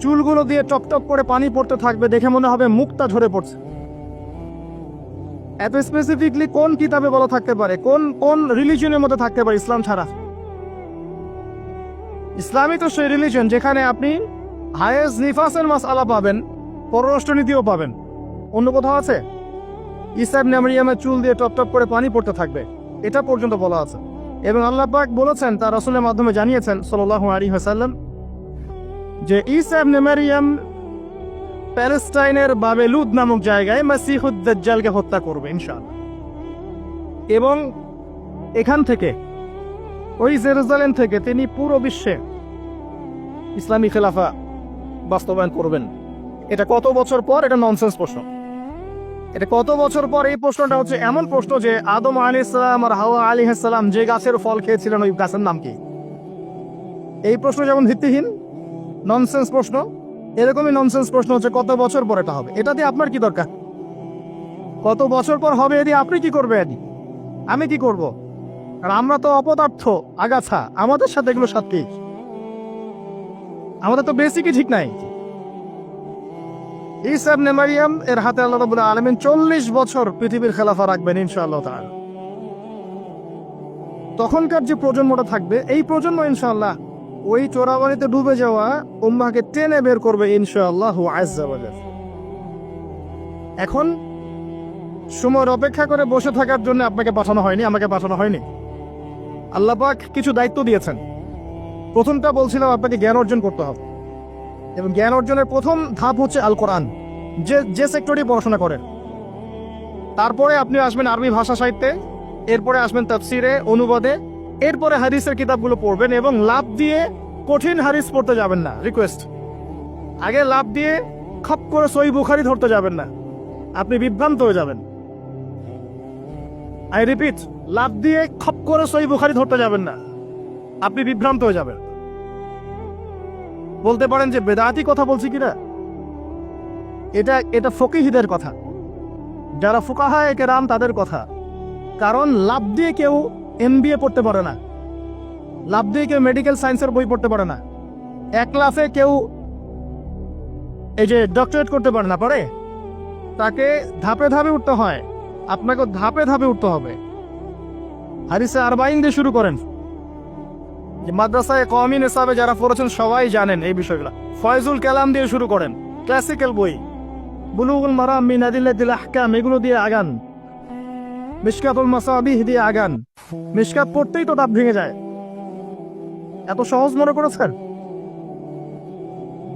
চুলগুলো দিয়ে টপটপ করে পানি পড়তে থাকবে, দেখে মনে হবে মুক্তা ঝরে পড়ছে। এত স্পেসিফিকলি কোন কিতাবে বলা থাকতে পারে, কোন রিলিজনের মধ্যে থাকতে পারে ইসলাম ছাড়া? ইসলামই তো সেই রিলিজন যেখানে আপনি হায়েজ নিফাসের মাসআলা পাবেন, পররাষ্ট্রনীতিও পাবেন। অন্য কোথাও আছে? ঈসা ইবনে মারিয়ামের চুল দিয়ে টপটপ করে পানি পড়তে থাকবে, এটা পর্যন্ত বলা আছে। এবং আল্লাহ পাক বলেছেন, তার রাসূলের মাধ্যমে জানিয়েছেন সাল্লাল্লাহু আলাইহি ওয়াসাল্লাম, যে ঈসা ইবনে মারিয়াম প্যালেস্টাইনের বাবেলুদ নামক জায়গায় মাসিহুদ দাজ্জালকে হত্যা করবে ইনশাআল্লাহ। এবং এখান থেকে, ওই জেরুজালেম থেকে তিনি পুরো বিশ্বে ইসলামী খেলাফা বাস্তবায়ন করবেন। এটা কত বছর পর? এটা ননসেন্স প্রশ্ন। এটা কত বছর পর? এই প্রশ্নটা হচ্ছে এমন প্রশ্ন যে আদম আলাইহিস সালাম আর হাওয়া আলাইহিস সালাম যে গাছের ফল খেয়েছিলেন, ওই গাছের নাম কি? এই প্রশ্ন যেমন ভিত্তিহীন, ননসেন্স প্রশ্ন, এরকমই ননসেন্স প্রশ্ন হচ্ছে কত বছর পর এটা হবে। এটা দিয়ে আপনার কি দরকার? কত বছর পর হবে এদি আপনি কি করবে, এদি আমি কি করব? আর আমরা তো অপদার্থ, আগাছা, আমাদের সাথে এগুলো সাথে, আমাদের তো বেসিকই ঠিক নাই। ঈসা ইবনে মারিয়াম এর হাতে আল্লাহ রাব্বুল আলামিন 40 বছর পৃথিবীর খেলাফা রাখবেন ইনশাআল্লাহ তাআলা। তখনকার যে প্রজন্মটা থাকবে, এই প্রজন্ম ইনশাআল্লাহ ওই চোরাবালিতে ডুবে যাওয়া উম্মাহকে টেনে বের করবে ইনশাআল্লাহু আযজা ওয়া জাল। এখন সময়ের অপেক্ষা করে বসে থাকার জন্য আপনাকে পাঠানো হয়নি, আমাকে পাঠানো হয়নি। আল্লাহ পাক কিছু দায়িত্ব দিয়েছেন। প্রথমটা বলছিলাম, আপনাকে জ্ঞান অর্জন করতে হবে, এবং জ্ঞান অর্জনের প্রথম ধাপ হচ্ছে আল কোরআন, যে সেক্টরে পড়াশোনা করেন। তারপরে আপনি আসবেন আরবি ভাষা সাহিত্যে, এরপরে আসবেন তাফসিরে, অনুবাদে, এরপরে হাদিসের কিতাবগুলো পড়বেন। এবং লাভ দিয়ে কঠিন হাদিস পড়তে যাবেন না, রিকোয়েস্ট। আগে লাভ দিয়ে খপ করে সহিহ বুখারী ধরতে যাবেন না, আপনি বিভ্রান্ত হয়ে যাবেন। আই রিপিট, লাভ দিয়ে খপ করে সহিহ বুখারী ধরতে যাবেন না, আপনি বিভ্রান্ত হয়ে যাবেন। বলতে পারেন যে বেদাতি কথা বলছি কিনা, এটা ফকিহদের কথা, যারা ফুকাহায়ে কেরাম তাদের কথা। কারণ লাভ দিয়ে কেউ MBA পড়তে পারে না, লাভ দিয়ে কেউ মেডিকেল সায়েন্সের বই পড়তে পারে না, এক লাফে কেউ এই যে ডক্টরেট করতে পারে না, পারে। তাকে ধাপে ধাপে উঠতে হয়, আপনাকে ধাপে ধাপে উঠতে হবে। হাদিসে আরবাইন দিয়ে শুরু করেন, যে মাদ্রাসায় কওমি নিসাবে যারা পড়েছেন সবাই জানেন এই বিষয়গুলো। ফয়জুল কালাম দিয়ে শুরু করেন, ক্লাসিক্যাল বই, বুলুগুল মারাম মিন আদিল্লাতিল আহকাম, এগুলো দিয়ে আগান। মিশকাতুল মাসাবিহ দিয়ে আগান। মিশকাত পড়তেই তো দাঁত ভেঙে যায়, এত সহজ মনে করেছেন?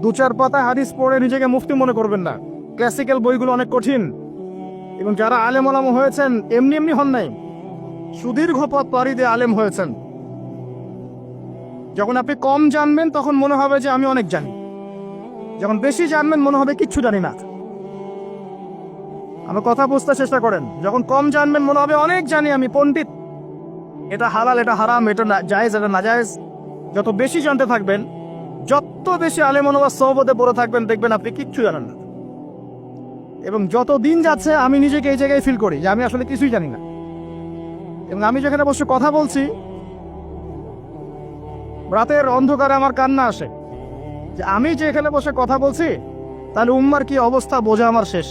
2-4 পাতা হাদিস পড়ে নিজেকে মুফতি মনে করবেন না, ক্লাসিক্যাল বইগুলো অনেক কঠিন। এবং যারা আলেম ওলামা হয়েছেন এমনি এমনি হন নাই, সুদীর্ঘ পথ পাড়ি দিয়ে আলেম হয়েছেন। যখন আপনি কম জানবেন তখন মনে হবে যে আমি অনেক জানি, যখন বেশি জানবেন মনে হবে কিচ্ছু জানি না। আমার কথা বুঝতে চেষ্টা করেন। যখন কম জানবেন মনে হবে অনেক জানি, আমি পণ্ডিত, এটা হালাল এটা হারাম, এটা জায়েজ এটা নাজায়েজ। যত বেশি জানতে থাকবেন, যত বেশি আলেম ওলামার সোহবতে পড়ে থাকবেন, দেখবেন আপনি কিচ্ছু জানেন না। এবং যত দিন যাচ্ছে আমি নিজেকে এই জায়গায় ফিল করি যে আমি আসলে কিছুই জানি না। এবং আমি যেখানে বসে কথা বলছি, রাতের অন্ধকারে আমার কান্না আসে যে আমি যে এখানে বসে কথা বলছি, তাহলে উম্মার কি অবস্থা বোঝা আমার শেষ।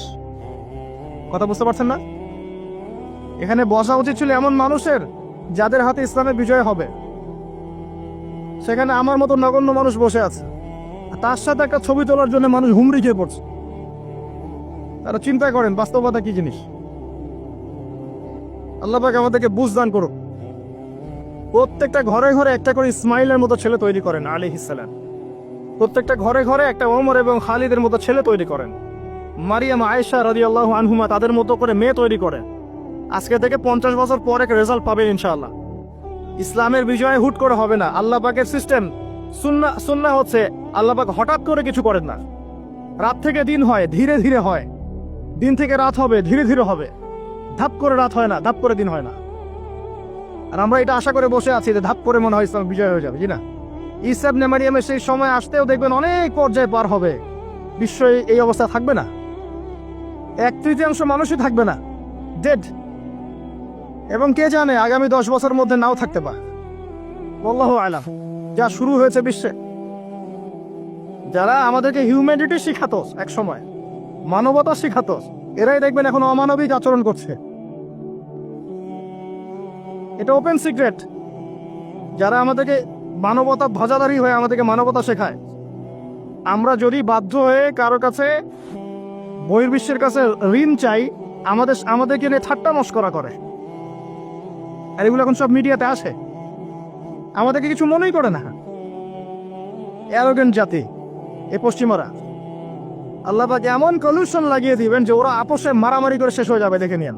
কথা বুঝতে পারছেন না? এখানে বসা উচিত ছিল এমন মানুষের যাদের হাতে ইসলামের বিজয় হবে। সেখানে আমার মতো নগণ্য মানুষ বসে আছে, তার সাথে একটা ছবি তোলার জন্য মানুষ হুমড়ি খেয়ে পড়ছে। তারা চিন্তা করেন বাস্তবতা কি জিনিস। আল্লাহ পাক আমাদেরকে বুঝ দান করুক। প্রত্যেকটা ঘরে ঘরে একটা করে ইসমাইলের মতো ছেলে তৈরি করেন আলাইহিস সালাম। প্রত্যেকটা ঘরে ঘরে একটা ওমর এবং খালিদের মতো ছেলে তৈরি করেন। মারিয়াম আয়েশা রাদিয়াল্লাহু আনহুমা তাদের মতো করে মেয়ে তৈরি করেন। আজকে থেকে 50 বছর পরে রেজাল্ট পাবেন ইনশাআল্লাহ। ইসলামের বিজয় হুট করে হবে না। আল্লাহ পাকের সিস্টেম সুন্নাহ হচ্ছে আল্লাহ পাক হঠাৎ করে কিছু করেন না। রাত থেকে দিন হয়, ধীরে ধীরে হয়। দিন থেকে রাত হবে, ধীরে ধীরে হবে। ধাপ করে রাত হয় না, ধাপ করে দিন হয় না। আর আমরা এটা আশা করে বসে আছি যে ধাপ করে মনে হয় ইসলাম বিজয় হয়ে যাবে, জি না? ঈসা ইবনে মারিয়ামের সেই সময় আসতেও দেখবেন অনেক পর্যায়ে পার হবে। বিশ্ব এই অবস্থা থাকবে না, 1/3 মানুষই থাকবে না, ডেড। এবং কে জানে আগামী 10 বছরের মধ্যে নাও থাকতে পারে। আল্লাহু আলাম। যা শুরু হয়েছে বিশ্বে, যারা আমাদেরকে হিউম্যানিটি শিখাতো, এক সময় মানবতা শিখাতো, এরাই দেখবেন এখন অমানবিক আচরণ করছে। এটা ওপেন সিক্রেট। যারা আমাদেরকে মানবতা ধ্বজাধারী হয়ে আমাদেরকে মানবতা শেখায়, আমরা যদি বাধ্য হয়ে কারো কাছে বহির্বিশ্বের কাছে ঋণ চাই, আমাদেরকে নিয়ে ঠাট্টা মশকরা করে। আর এগুলো এখন সব মিডিয়াতে আসে, আমাদেরকে কিছু মনেই করে না। অ্যারোগেন্ট জাতি এ পশ্চিমারা। আল্লাহ পাক এমন কলিউশন লাগিয়ে দিবেন যে ওরা আপোষে মারামারি করে শেষ হয়ে যাবে, দেখে নিন।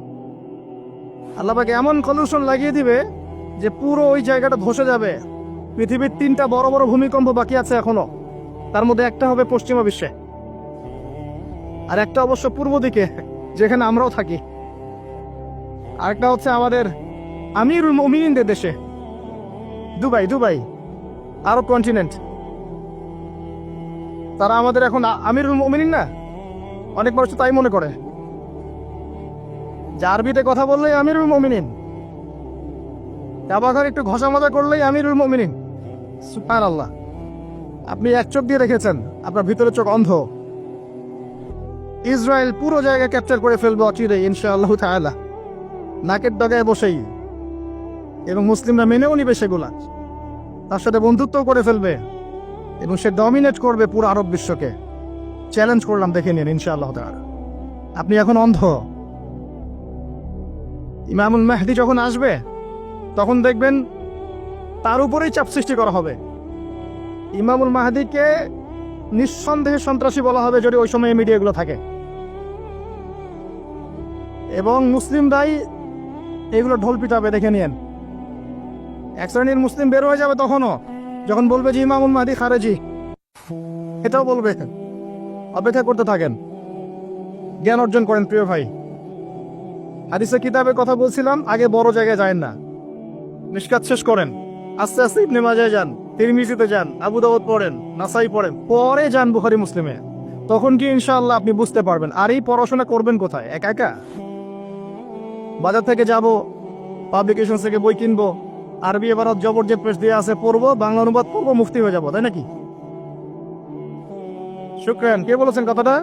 আল্লাহ পাক এমন কলিউশন লাগিয়ে দিবে যে পুরো ওই জায়গাটা ধসে যাবে। পৃথিবীর 3টা বড় বড় ভূমিকম্প বাকি আছে এখনো, তার মধ্যে একটা হবে পশ্চিমা বিশ্বে, আর একটা অবশ্য পূর্ব দিকে যেখানে আমরাও থাকি, আরেকটা হচ্ছে আমাদের আমিরুল মুমিনিনদের দেশে, দুবাই আরব কন্টিনেন্ট। তারা আমাদের এখন আমিরুল মুমিনিন না, অনেক মানুষ তাই মনে করে যে আরবিতে কথা বললেই আমিরুল মুমিনিন, কাবাঘর একটু ঘষা মাজা করলেই আমিরুল মুমিনিন। সুবহানাল্লাহ। আপনি এক চোখ দিয়ে রেখেছেন, আপনার ভিতরে চোখ অন্ধ। ইসরায়েল পুরো জায়গা ক্যাপচার করে ফেলবে অচিরে ইনশাআল্লাহ তাআলা, নাকের ডগায় বসেই। এবং মুসলিমরা মেনেও নিবে সেগুলা, তার সাথে বন্ধুত্ব করে ফেলবে এবং সে ডমিনেট করবে পুরো আরব বিশ্বকে। চ্যালেঞ্জ করলাম, দেখে নিন ইনশাআল্লাহ তাআলা। আপনি এখন অন্ধ। ইমামুল মাহদি যখন আসবে তখন দেখবেন তার উপরেই চাপ সৃষ্টি করা হবে। ইমামুল মাহদিকে নিঃসন্দেহে সন্ত্রাসী বলা হবে যদি ওই সময় মিডিয়াগুলো থাকে, এবং মুসলিমরাই এগুলো ঢোল পিটাবে, দেখে নিন। এক শ্রেণীর মুসলিম বের হয়ে যাবে তখনও, যখন বলবে যে ইমামুল মাহদি খারেজি, এটাও বলবে। অপেক্ষা করতে থাকেন, জ্ঞান অর্জন করেন প্রিয় ভাই। হাদিসে কিতাবের কথা বলছিলাম, আগে বড় জায়গায় যায় না, মিশকাত শেষ করেন, আস্তে আস্তে ইবনে মাজায় যান, তিরমিজিতে যান, আবু দাউদ পড়েন, নাসাই পড়েন, পরে যান বুখারী মুসলিমে। তখন কি ইনশাআল্লাহ আপনি বুঝতে পারবেন। আর এই পড়াশোনা করবেন কোথায়? একা একা? বাজার থেকে যাব, পাবলিকেশন থেকে বই কিনবো, আরবি এবারত জবর যে প্রেস দিয়ে আছে পড়বো, বাংলা অনুবাদ করবো, মুফতি হয়ে যাবো, তাই নাকি? শুকরান। কে বলেছেন কথাটা?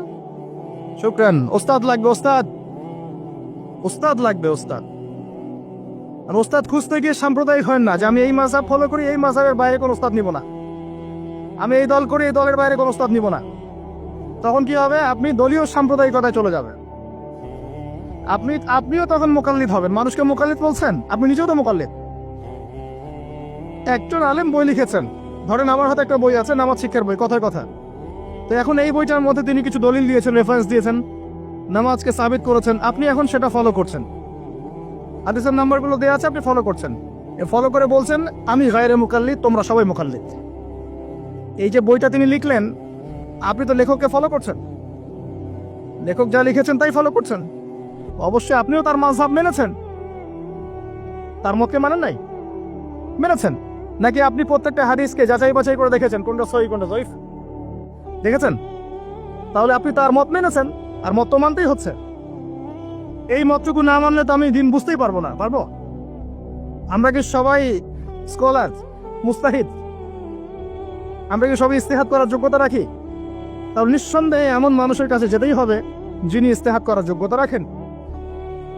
শুকরান। ওস্তাদ লাগবে, ওস্তাদ লাগবে, ওস্তাদ। আর ওস্তাদ খুঁজতে গিয়ে সাম্প্রদায়িক হয় না যে আমি এই মাযহাব ফলো করি, এই মাযহাবের বাইরে কোনো ওস্তাদ নিব না, আমি এই দল করি, এই দলের বাইরে কোনো ওস্তাদ নিব না। তখন কি হবে? আপনি দলীয় সাম্প্রদায়িকতায় চলে যাবেন। আপনিও তখন মুকাল্লিদ হবেন। মানুষকে মুকাল্লিদ বলছেন, আপনি নিজেও তো মুকাল্লিদ। একজন আলেম বই লিখেছেন, ধরেন আমার হাতে একটা বই আছে, নামাজ শিক্ষার বই, কথার কথা। তো এখন এই বইটার মধ্যে তিনি কিছু দলিল দিয়েছেন, রেফারেন্স দিয়েছেন, নামাজকে সাবিত করেছেন, আপনি এখন সেটা ফলো করছেন। হাদিসের নাম্বারগুলো দেওয়া আছে, আপনি ফলো করছেন। ফলো করে বলছেন আমি গায়রে মুকাল্লিদ, তোমরা সবাই মুকাল্লিদ। এই যে বইটা তিনি লিখলেন, আপনি তো লেখককে ফলো করছেন, লেখক যা লিখেছেন তাই ফলো করছেন। অবশ্যই আপনিও তার মাযহাব মেনেছেন, তার মতকে মানেন নাই, মেনেছেন। নাকি আপনি প্রত্যেকটা হাদিসকে যাচাই বাছাই করে দেখেছেন কোনটা সহিহ কোনটা যঈফ? দেখেছেন? তাহলে আপনি তার মত মেনেছেন, আর মত তো মানতেই হচ্ছে। এই মতটুকু না মানলে তো আমি দিন বুঝতেই পারবো না। পারবো? আমরা কি সবাই স্কলার, মুস্তাহিদ? আমরা কি সবাই ইস্তেহাদ করার যোগ্যতা রাখি? তাহলে নিঃসন্দেহে এমন মানুষের কাছে যেতেই হবে যিনি ইস্তেহাদ করার যোগ্যতা রাখেন।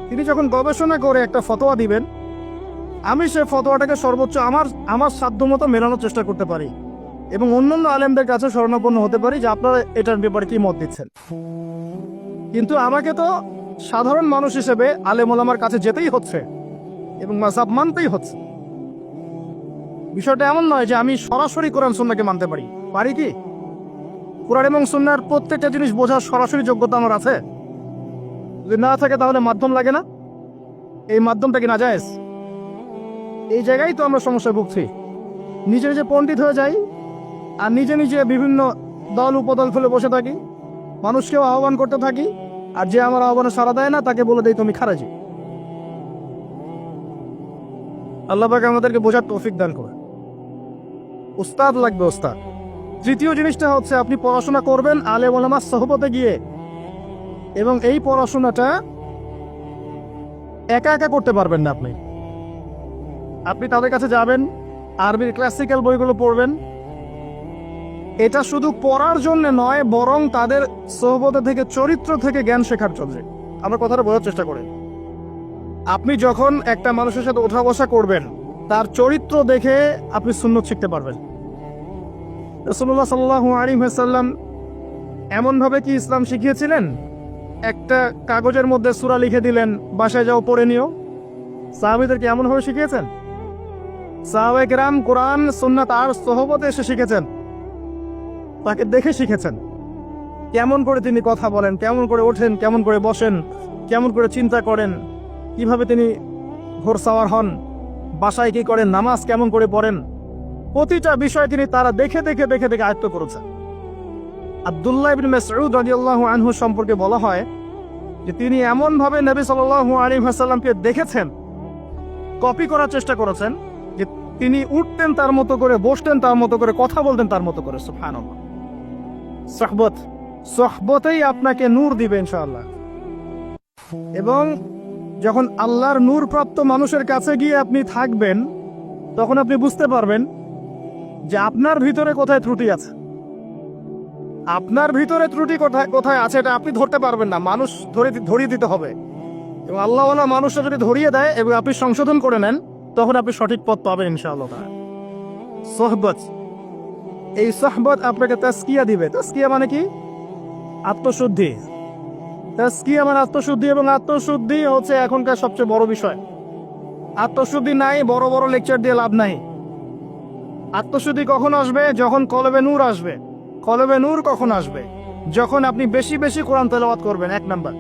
তিনি যখন গবেষণা করে একটা ফতোয়া দিবেন, আমি সে ফতোয়াটাকে সর্বোচ্চ আমার সাধ্যমতো মেলানোর চেষ্টা করতে পারি এবং অন্যান্য আলেমদের কাছে শরণাপন্ন হতে পারি যে আপনারা এটার ব্যাপারে কি মত দিচ্ছেন। কিন্তু আমাকে তো সাধারণ মানুষ হিসেবে আলেম ওলামার কাছে যেতেই হচ্ছে এবং মাযহাব মানতেই হচ্ছে। বিষয়টা এমন নয় যে আমি সরাসরি কোরআন সুন্নাহকে মানতে পারি। পারি কি? কোরআন এবং সুন্নাহর প্রত্যেকটা জিনিস বোঝার সরাসরি যোগ্যতা আমার আছে? যদি না থাকে তাহলে মাধ্যম লাগে না? এই মাধ্যমটা কি নাজায়েজ? এই জায়গায় তো আমরা সমস্যায় ভুগছি। নিজে নিজে পণ্ডিত হয়ে যাই আর নিজে নিজে বিভিন্ন দল উপদল খুলে বসে থাকি, মানুষকেও আহ্বান করতে থাকি, আর যে আমার আহ্বানে সাড়া দেয় না তাকে বলে দেই তুমি খারাজি। আল্লাহ পাক আমাদেরকে বোঝার তৌফিক দান করে। উস্তাদ লাগবে, উস্তাদ। তৃতীয় জিনিসটা হচ্ছে আপনি পড়াশোনা করবেন আলেম ওলামার সোহবতে গিয়ে, এবং এই পড়াশোনাটা একা একা করতে পারবেন না। আপনি তাদের কাছে যাবেন, আরবির ক্লাসিক্যাল বইগুলো পড়বেন। এটা শুধু পড়ার জন্য নয়, বরং তাদের সোহবতে থেকে, চরিত্র থেকে জ্ঞান শেখার জন্য। আমার কথাটা বোঝার চেষ্টা করেন। আপনি যখন একটা মানুষের সাথে ওঠা বসা করবেন, তার চরিত্র দেখে আপনি সুন্নত শিখতে পারবেন। রাসূলুল্লাহ সাল্লাল্লাহু আলাইহি ওয়াসাল্লাম এমনভাবে কি ইসলাম শিখিয়েছিলেন, একটা কাগজের মধ্যে সূরা লিখে দিলেন, বাসায় যাও পড়ে নিও? সাহাবীদেরকে এমনভাবে শিখিয়েছেন? সাহাবায়ে কেরাম কোরআন সুন্নাত আর সোহবতে এসে শিখেছেন, তাকে দেখে শিখেছেন। কেমন করে তিনি কথা বলেন, কেমন করে ওঠেন, কেমন করে বসেন, কেমন করে চিন্তা করেন, কিভাবে তিনি ঘোড়সাওয়ার হন, বাসায় কি করেন, নামাজ কেমন করে পড়েন, প্রতিটা বিষয় তিনি তারা দেখে দেখে দেখে দেখে আয়ত্ত করেছেন। আব্দুল্লাহ ইবনে মাসউদ রাদিয়াল্লাহু আনহু সম্পর্কে বলা হয় যে তিনি এমনভাবে নবী সাল্লাল্লাহু আলাইহি ওয়াসাল্লামকে দেখেছেন, কপি করার চেষ্টা করেছেন, যে তিনি উঠতেন তার মতো করে, বসতেন তার মতো করে, কথা বলতেন তার মতো করে। সুবহানাল্লাহ। সোহবতেই আপনাকে নূর দিবে ইনশাআল্লাহ। এবং যখন আল্লাহর নূর প্রাপ্ত মানুষের কাছে গিয়ে আপনি থাকবেন, তখন আপনি বুঝতে পারবেন যে আপনার ভিতরে কোথায় ত্রুটি আছে। আপনার ভিতরে ত্রুটি কোথায় কোথায় আছে এটা আপনি ধরতে পারবেন না, মানুষ ধরিয়ে দিতে হবে। এবং আল্লাহওয়ালা মানুষটা যদি ধরিয়ে দেয় এবং আপনি সংশোধন করে নেন, তখন আপনি সঠিক পথ পাবেন ইনশাআল্লাহ। সোহবত, এই সোহবত আপনাকে তাজকিয়া দিবে। তাজকিয়া মানে কি? আত্মশুদ্ধি। তাজকিয়া মানে আত্মশুদ্ধি, এবং আত্মশুদ্ধি হচ্ছে এখনকার সবচেয়ে বড় বিষয়। আত্মশুদ্ধি নাই, বড় বড় লেকচার দিয়ে লাভ নাই। আত্মশুদ্ধি কখন আসবে? যখন কলবে নূর আসবে। কলবে নূর কখন আসবে? যখন আপনি বেশি বেশি কোরআন তেলাওয়াত করবেন, 1 নাম্বার।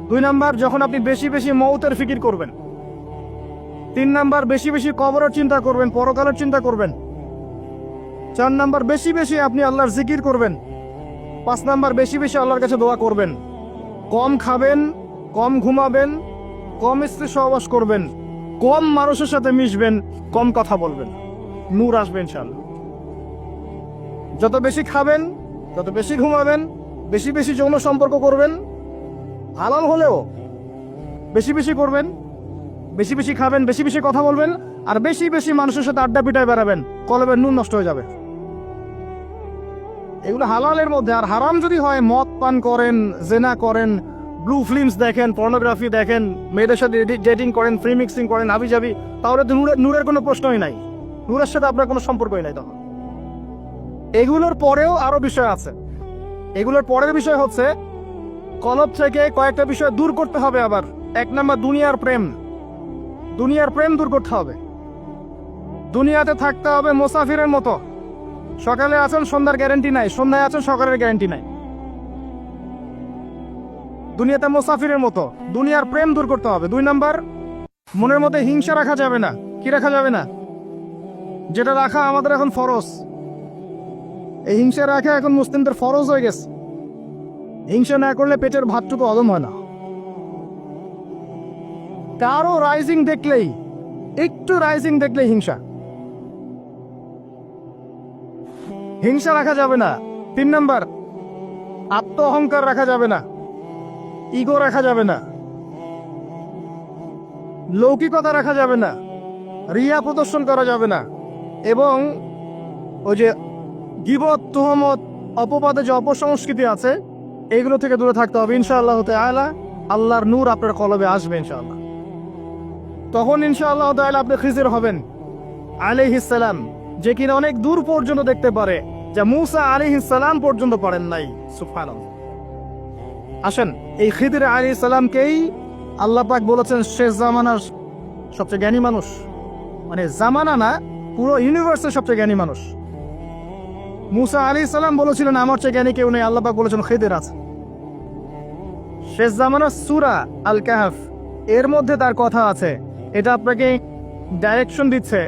2 নাম্বার, যখন আপনি বেশি বেশি মৌতের ফিকির করবেন। 3 নাম্বার, বেশি বেশি কবরের চিন্তা করবেন, পরকালের চিন্তা করবেন। 4 নাম্বার, বেশি বেশি আপনি আল্লাহর জিকির করবেন। 5 নাম্বার, বেশি বেশি আল্লাহর কাছে দোয়া করবেন। কম খাবেন, কম ঘুমাবেন, কম স্ত্রী সহবাস করবেন, কম মানুষের সাথে মিশবেন, কম কথা বলবেন। নূর আসবে ইনশাআল্লাহ। যত বেশি খাবেন, যত বেশি ঘুমাবেন, বেশি বেশি যৌন সম্পর্ক করবেন, হালাল হলেও বেশি বেশি করবেন, বেশি বেশি খাবেন, বেশি বেশি কথা বলবেন, আর বেশি বেশি মানুষের সাথে আড্ডা পিটায় বেড়াবেন, কলবের নূর নষ্ট হয়ে যাবে। এগুলো হালালের মধ্যে। আর হারাম যদি হয়, মদ পান করেন, জেনা করেন, ব্লু ফিল্মস দেখেন, পর্নোগ্রাফি দেখেন, মেয়েদের সাথে ডেটিং করেন, ফ্রি মিক্সিং করেন, হাবিজাবি, তাহলে তো নূরের কোনো প্রশ্নই নাই, নূরের সাথে আপনার কোনো সম্পর্কই নাই তখন। এগুলোর পরেও আরো বিষয় আছে। এগুলোর পরের বিষয় হচ্ছে কলব থেকে কয়েকটা বিষয় দূর করতে হবে। আবার 1 নাম্বার, দুনিয়ার প্রেম। দুনিয়ার প্রেম দূর করতে হবে। দুনিয়াতে থাকতে হবে মুসাফিরের মতো। সকালে আছেন, সন্ধ্যার গ্যারান্টি নাই, সন্ধ্যায় আছেন, সকালের গ্যারান্টি নাই। দুনিয়াতে মুসাফিরের মতো। দুনিয়ার প্রেম দূর করতে হবে। 2 নাম্বার, মনের মধ্যে হিংসা রাখা যাবে না। কি রাখা যাবে না? যেটা রাখা আমাদের এখন ফরজ। এই হিংসা রাখা এখন মুসলিমদের ফরজ হয়ে গেছে। হিংসা না করলে পেটের ভাতটুকু হজম হয় না। কারো রাইজিং দেখলেই, একটু রাইজিং দেখলেই হিংসা। হিংসা রাখা যাবে না। 3 নাম্বার, আত্ম অহংকার রাখা যাবে না, ইগো রাখা যাবে না, লৌকিকতা রাখা যাবে না, রিয়া প্রদর্শন করা যাবে না, এবং ওই যে গীবত, তুহমত, অপবাদে যে অপসংস্কৃতি আছে এগুলো থেকে দূরে থাকতে হবে। ইনশাআল্লাহ তাআলা আল্লাহর নূর আপনার কলবে আসবে ইনশাআল্লাহ। তখন ইনশাআল্লাহ তাআলা আপনি খিজির হবেন আলাইহিস সালাম, যে কিনা অনেক দূর পর্যন্ত দেখতে পারে, যা মূসা আলাইহিস সালাম পর্যন্ত পারেন নাই। সুবহানাল্লাহ। আসেন, এই খিদির আলাইহিস সালামকেই আল্লাহ পাক বলেছেন শেষ জামানার সবচেয়ে জ্ঞানী মানুষ। মানে জামানা না, পুরো ইউনিভার্সের সবচেয়ে জ্ঞানী মানুষ। মূসা আলাইহিস সালাম বলেছিলেন আমার চেয়ে জ্ঞানী কেউ নেই, আল্লাহ পাক বলেছেন খিদির আছে। শেষ জামানার সূরা আল কাহফ এর মধ্যে তার কথা আছে। এটা আপনাকে ডাইরেকশন দিচ্ছে,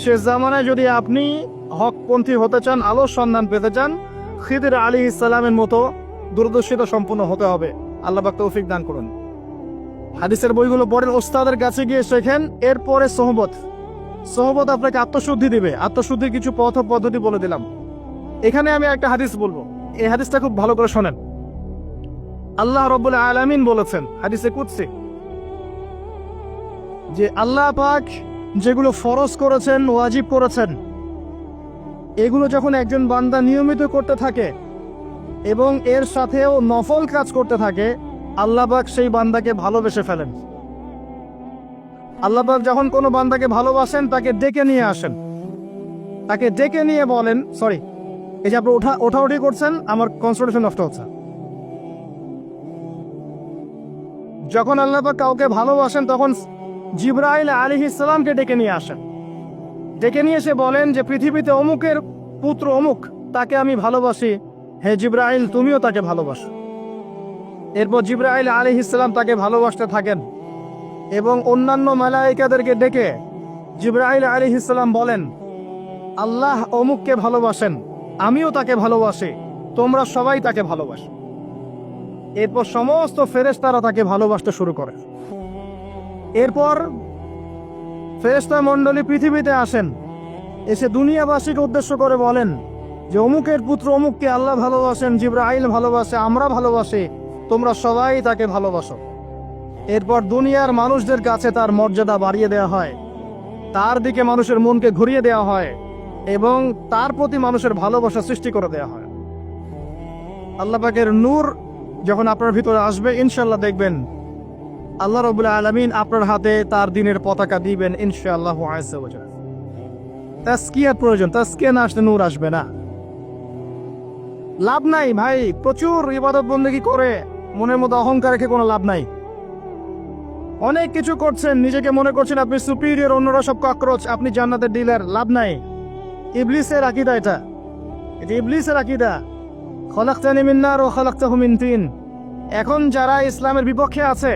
শেষ জামানায় যদি আপনি হকপন্থী হতে চান, আলোর সন্ধান পেতে চান, খিদির আলাইহিস সালামের মতো দূরদর্শিতা সম্পূর্ণ হতে হবে। আল্লাহ পাক তৌফিক দান করুন। হাদিসের বইগুলো পড়েন, ওস্তাদের কাছে গিয়ে শেখেন। এরপরে সোহবত আপনাকে আত্মশুদ্ধি দিবে। আত্মশুদ্ধির কিছু পথ ও পদ্ধতি বলে দিলাম। এখানে আমি একটা হাদিস বলবো, এই হাদিসটা খুব ভালো করে শোনেন। আল্লাহ রাব্বুল আলামিন বলেছেন হাদিসে কুদসি, যে আল্লাহ পাক যেগুলো ফরজ করেছেন, ওয়াজিব করেছেন, এগুলো যখন একজন বান্দা নিয়মিত করতে থাকে এবং এর সাথেও নফল কাজ করতে থাকে, আল্লাহ পাক সেই বান্দাকে ভালোবেসে ফেলেন। আল্লাহ পাক যখন কোনো বান্দাকে ভালোবাসেন, তাকে ডেকে নিয়ে আসেন, তাকে ডেকে নিয়ে বলেন, সরি, এই যে আপনি ওঠাউঠি করছেন, আমার কনসেন্ট্রেশন নষ্ট হচ্ছে। যখন আল্লাহ পাক কাউকে ভালোবাসেন, তখন জিবরাইল আলাইহিস সালামকে ডেকে নিয়ে আসেন। ডেকে নিয়ে এসে বলেন যে পৃথিবীতে অমুকের পুত্র অমুক, তাকে আমি ভালোবাসি, হে জিবরাইল তুমিও তাকে ভালোবাসো। এরপর জিবরাইল আলাইহিস সালাম তাকে ভালোবাসতে থাকেন এবং অন্যান্য মালায়েকাদেরকে ডেকে জিবরাইল আলাইহিস সালাম বলেন, আল্লাহ অমুককে ভালোবাসেন, আমিও তাকে ভালোবাসি, তোমরা সবাই তাকে ভালোবাসো। এরপর সমস্ত ফেরেশতারা তাকে ভালোবাসতে শুরু করে। এরপর ফেরেশতা মণ্ডলী পৃথিবীতে আসেন, এসে দুনিয়াবাসীকে উদ্দেশ্য করে বলেন যে অমুকের পুত্র অমুককে আল্লাহ ভালোবাসেন, জিবরাইল ভালোবাসে, আমরা ভালোবাসি, তোমরা সবাই তাকে ভালোবাসো। এরপর দুনিয়ার মানুষদের কাছে তার মর্যাদা বাড়িয়ে দেওয়া হয়, তার দিকে মানুষের মনকে ঘুরিয়ে দেওয়া হয় এবং তার প্রতি মানুষের ভালোবাসা সৃষ্টি করে দেওয়া হয়। আল্লাহ পাকের নূর যখন আপনার ভিতরে আসবে, ইনশাআল্লাহ দেখবেন আল্লাহ রাব্বুল আলামিন আপনার হাতে তার দ্বীনের পতাকা দিবেন ইনশাআল্লাহু আযজা ওয়া জাল্লা। তাজকিয়ার প্রয়োজন, তাজকিয়া না আসলে নূর আসবে না। লাভ নাই ভাই, প্রচুর ইবাদত বন্দেগী করে মনের মধ্যে অহংকার রেখে কোনো লাভ নাই। অনেক কিছু করছেন, নিজেকে মনে করছেন আপনি সুপিরিয়র, অন্যরা সব ককরোচ, আপনি জান্নাতের ডিলার, লাভ নাই। ইবলিসের আকীদা এটা ইবলিসের আকীদা। খলাকতানি মিন নার ওয়া খলাকতাহু মিন তিন। এখন যারা ইসলামের বিপক্ষে আছে,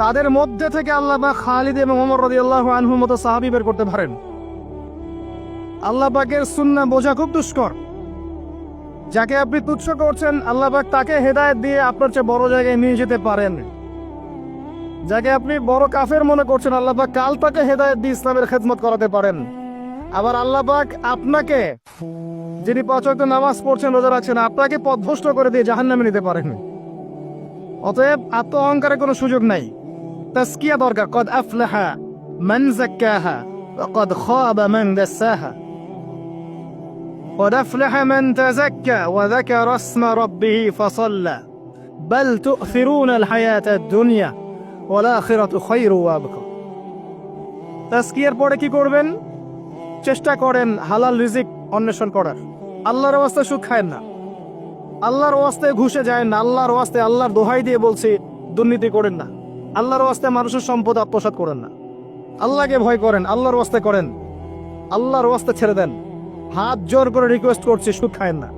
তাদের মধ্যে থেকে আল্লাহ পাক খালিদ এবং ওমর রাদিয়াল্লাহু আনহুর মতো সাহাবী বের করতে পারেন। আল্লাহ পাকের সুন্নাহ বোঝা খুব দুষ্কর। যাকে আপনি তুচ্ছ করছেন, আল্লাহ পাক তাকে হেদায়েত দিয়ে আপনার চেয়ে বড় জায়গায় নিয়ে যেতে পারেন। যাকে আপনি বড় কাফের মনে করছেন, আল্লাহ পাক কাল তাকে হেদায়েত দিয়ে ইসলামের খেদমত করাতে পারেন। আবার আল্লাহ পাক আপনাকে, যিনি 5 ওয়াক্ত নামাজ পড়ছেন, রোজা রাখছেন, আপনাকে পথভ্রষ্ট করে দিয়ে জাহান্নামে নিতে পারেন। অতএব আত্ম অহংকারের কোনো সুযোগ নাই। তাজকিয়া দরকার। কদ আফলাহা মান যাক্কাহা ওয়া কদ খাবা মান দাসাহা। قد أفلح من تزكى وذكر اسم ربه فصلى بل تؤثرون الحياة الدنيا والآخرة خير وأبقى। তাজকিয়ার পরে কি করবেন? চেষ্টা করেন হালাল রিজিক অন্বেষণ করার। আল্লাহর ওয়াস্তে সুদ খায়েন না, আল্লাহর ওয়াস্তে ঘুষে যায় না, আল্লাহর ওয়াস্তে, আল্লাহর দোহাই দিয়ে বলছি দুর্নীতি করেন না, আল্লাহর ওয়াস্তে মানুষের সম্পদ আত্মসাৎ করেন না। আল্লাহকে ভয় করেন, আল্লাহর ওয়াস্তে করেন, আল্লাহর ওয়াস্তে ছেড়ে দেন। হাত জোর করে রিকোয়েস্ট করছি, সুদ খায়েন না।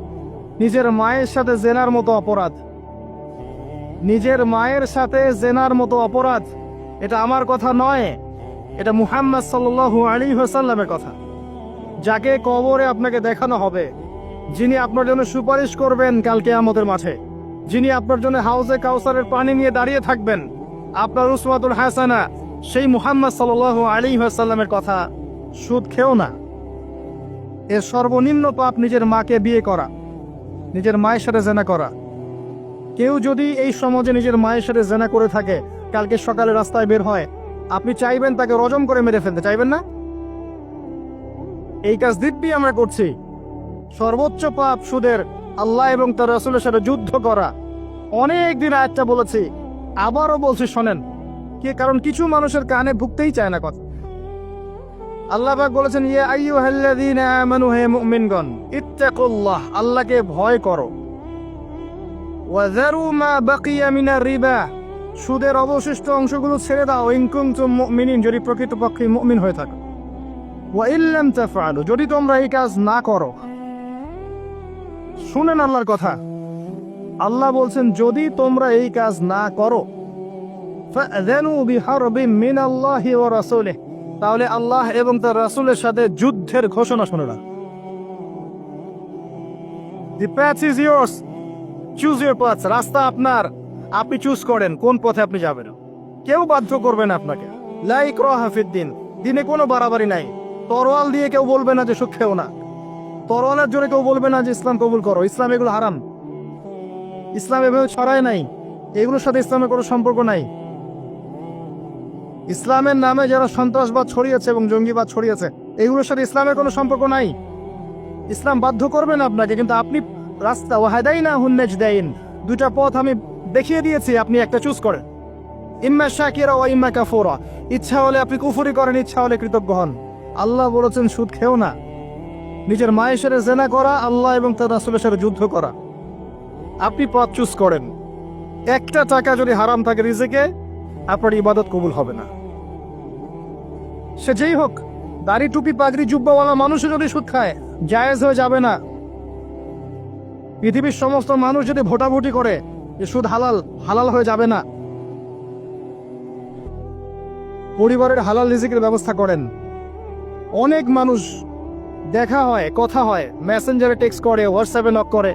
নিজের মায়ের সাথে জেনার মতো অপরাধ, নিজের মায়ের সাথে জেনার মতো অপরাধ, এটা আমার কথা নয়, এটা মুহাম্মদ সাল্লাল্লাহু আলাইহি ওয়াসাল্লামের কথা, যাকে কবরে আপনাকে দেখানো হবে, যিনি আপনার জন্য সুপারিশ করবেন কাল কিয়ামতের মাঠে, যিনি আপনার জন্য হাউজে কাউসারের পানি নিয়ে দাঁড়িয়ে থাকবেন, আপনার উসওয়াতুল হাসানা, সেই মুহাম্মদ সাল্লাল্লাহু আলাইহি ওয়াসাল্লামের কথা। সুদ খেও না। এর সর্বনিম্ন পাপ নিজের মাকে বিয়ে করা, নিজের মায়ের সাথে জেনা করা। কেউ যদি এই সমাজে নিজের মায়ের সাথে জেনা করে থাকে, কালকে সকালে রাস্তায় বের হয়, আপনি চাইবেন তাকে রজম করে মেরে ফেলতে, চাইবেন না? এই কাজ দিব্যি আমরা করছি। সর্বোচ্চ পাপ সুদের, আল্লাহ এবং তার রাসূলের সাথে যুদ্ধ করা। অনেক দিন আয়াতটা বলেছি, আবারও বলছি, শোনেন। কারণ কিছু মানুষের কানে ঢুকতেই চায় না কথা। আল্লাহ পাক বলেছেন, ইয়া আইয়ুহাল্লাযীনা আমানু, হে মুমিনগণ, ইত্তাকুল্লাহ, আল্লাহকে ভয় করো। ওয়াযারু মা বাকিয়া মিনার রিবা, সুদের অবশিষ্ট অংশগুলো ছেড়ে দাও। ইন কুনতুম মুমিনিন, যদি প্রকৃতপক্ষে মুমিন হয়ে থাকো। ওয়া ইল্লাম তাফআলু, যদি তোমরা এই কাজ না করো। শুনেন আল্লাহর কথা। আল্লাহ বলছেন, যদি তোমরা এই কাজ না করো, ফাযানু বিহারবিন মিনাল্লাহি ওয়া রাসূলিহি, তাহলে আল্লাহ এবং তার রাসূলের সাথে যুদ্ধের ঘোষণা শুনে না। The path is yours. Choose your path. রাস্তা আপনার, আপনি চুজ করেন কোন পথে আপনি যাবেন। কেউ বাধ্য করবে না আপনাকে। লা ইকরাহা ফিদ্দিন, দিনে কোনো বাড়াবাড়ি নাই। তরোয়াল দিয়ে কেউ বলবে না যে সুদ খেও না। তরোয়ালের জোরে কেউ বলবে না যে ইসলাম কবুল করো। ইসলাম এগুলো হারাম। ইসলাম এভাবে ছড়ায় নাই। এগুলোর সাথে ইসলামের কোনো সম্পর্ক নাই। ইসলামের নামে যারা সন্ত্রাসবাদ ছড়িয়েছে এবং জঙ্গিবাদ ছড়িয়েছে, এগুলোর সাথে ইসলামের কোনো সম্পর্ক নাই। ইসলাম বাধ্য করবেন আপনাকে, কিন্তু আপনি রাস্তা ওয়াহাদাইনাহুন নাজদাইন, দুটা পথ আমি দেখিয়ে দিয়েছি, আপনি একটা চুজ করেন। ইম্মা শাকিরা ওয়া ইম্মা কাফুরা, ইচ্ছা হলে আপনি কুফরি করেন, ইচ্ছা হলে কৃতজ্ঞ হন। আল্লাহ বলেছেন সুদ খেও না। নিজের মায়ের সাথে জেনা করা, আল্লাহ এবং তার রাসূলের সাথে যুদ্ধ করা। আপনি পথ চুজ করেন। একটা টাকা যদি হারাম থাকে রিজিকে, আপনার ইবাদত কবুল হবে না। সে যেই হোক, দাড়ি টুপি পাগড়ি জুব্বাওয়ালা মানুষও যদি সুদ খায়, জায়েজ হয়ে যাবে না। পৃথিবীর সমস্ত মানুষ যদি ভোটাভুটি করে যে সুদ হালাল, হালাল হয়ে যাবে না। পরিবারের হালাল রিজিকের ব্যবস্থা করেন। অনেক মানুষ দেখা হয়, কথা হয়, মেসেঞ্জারে টেক্সট করে, হোয়াটসঅ্যাপে নক করে,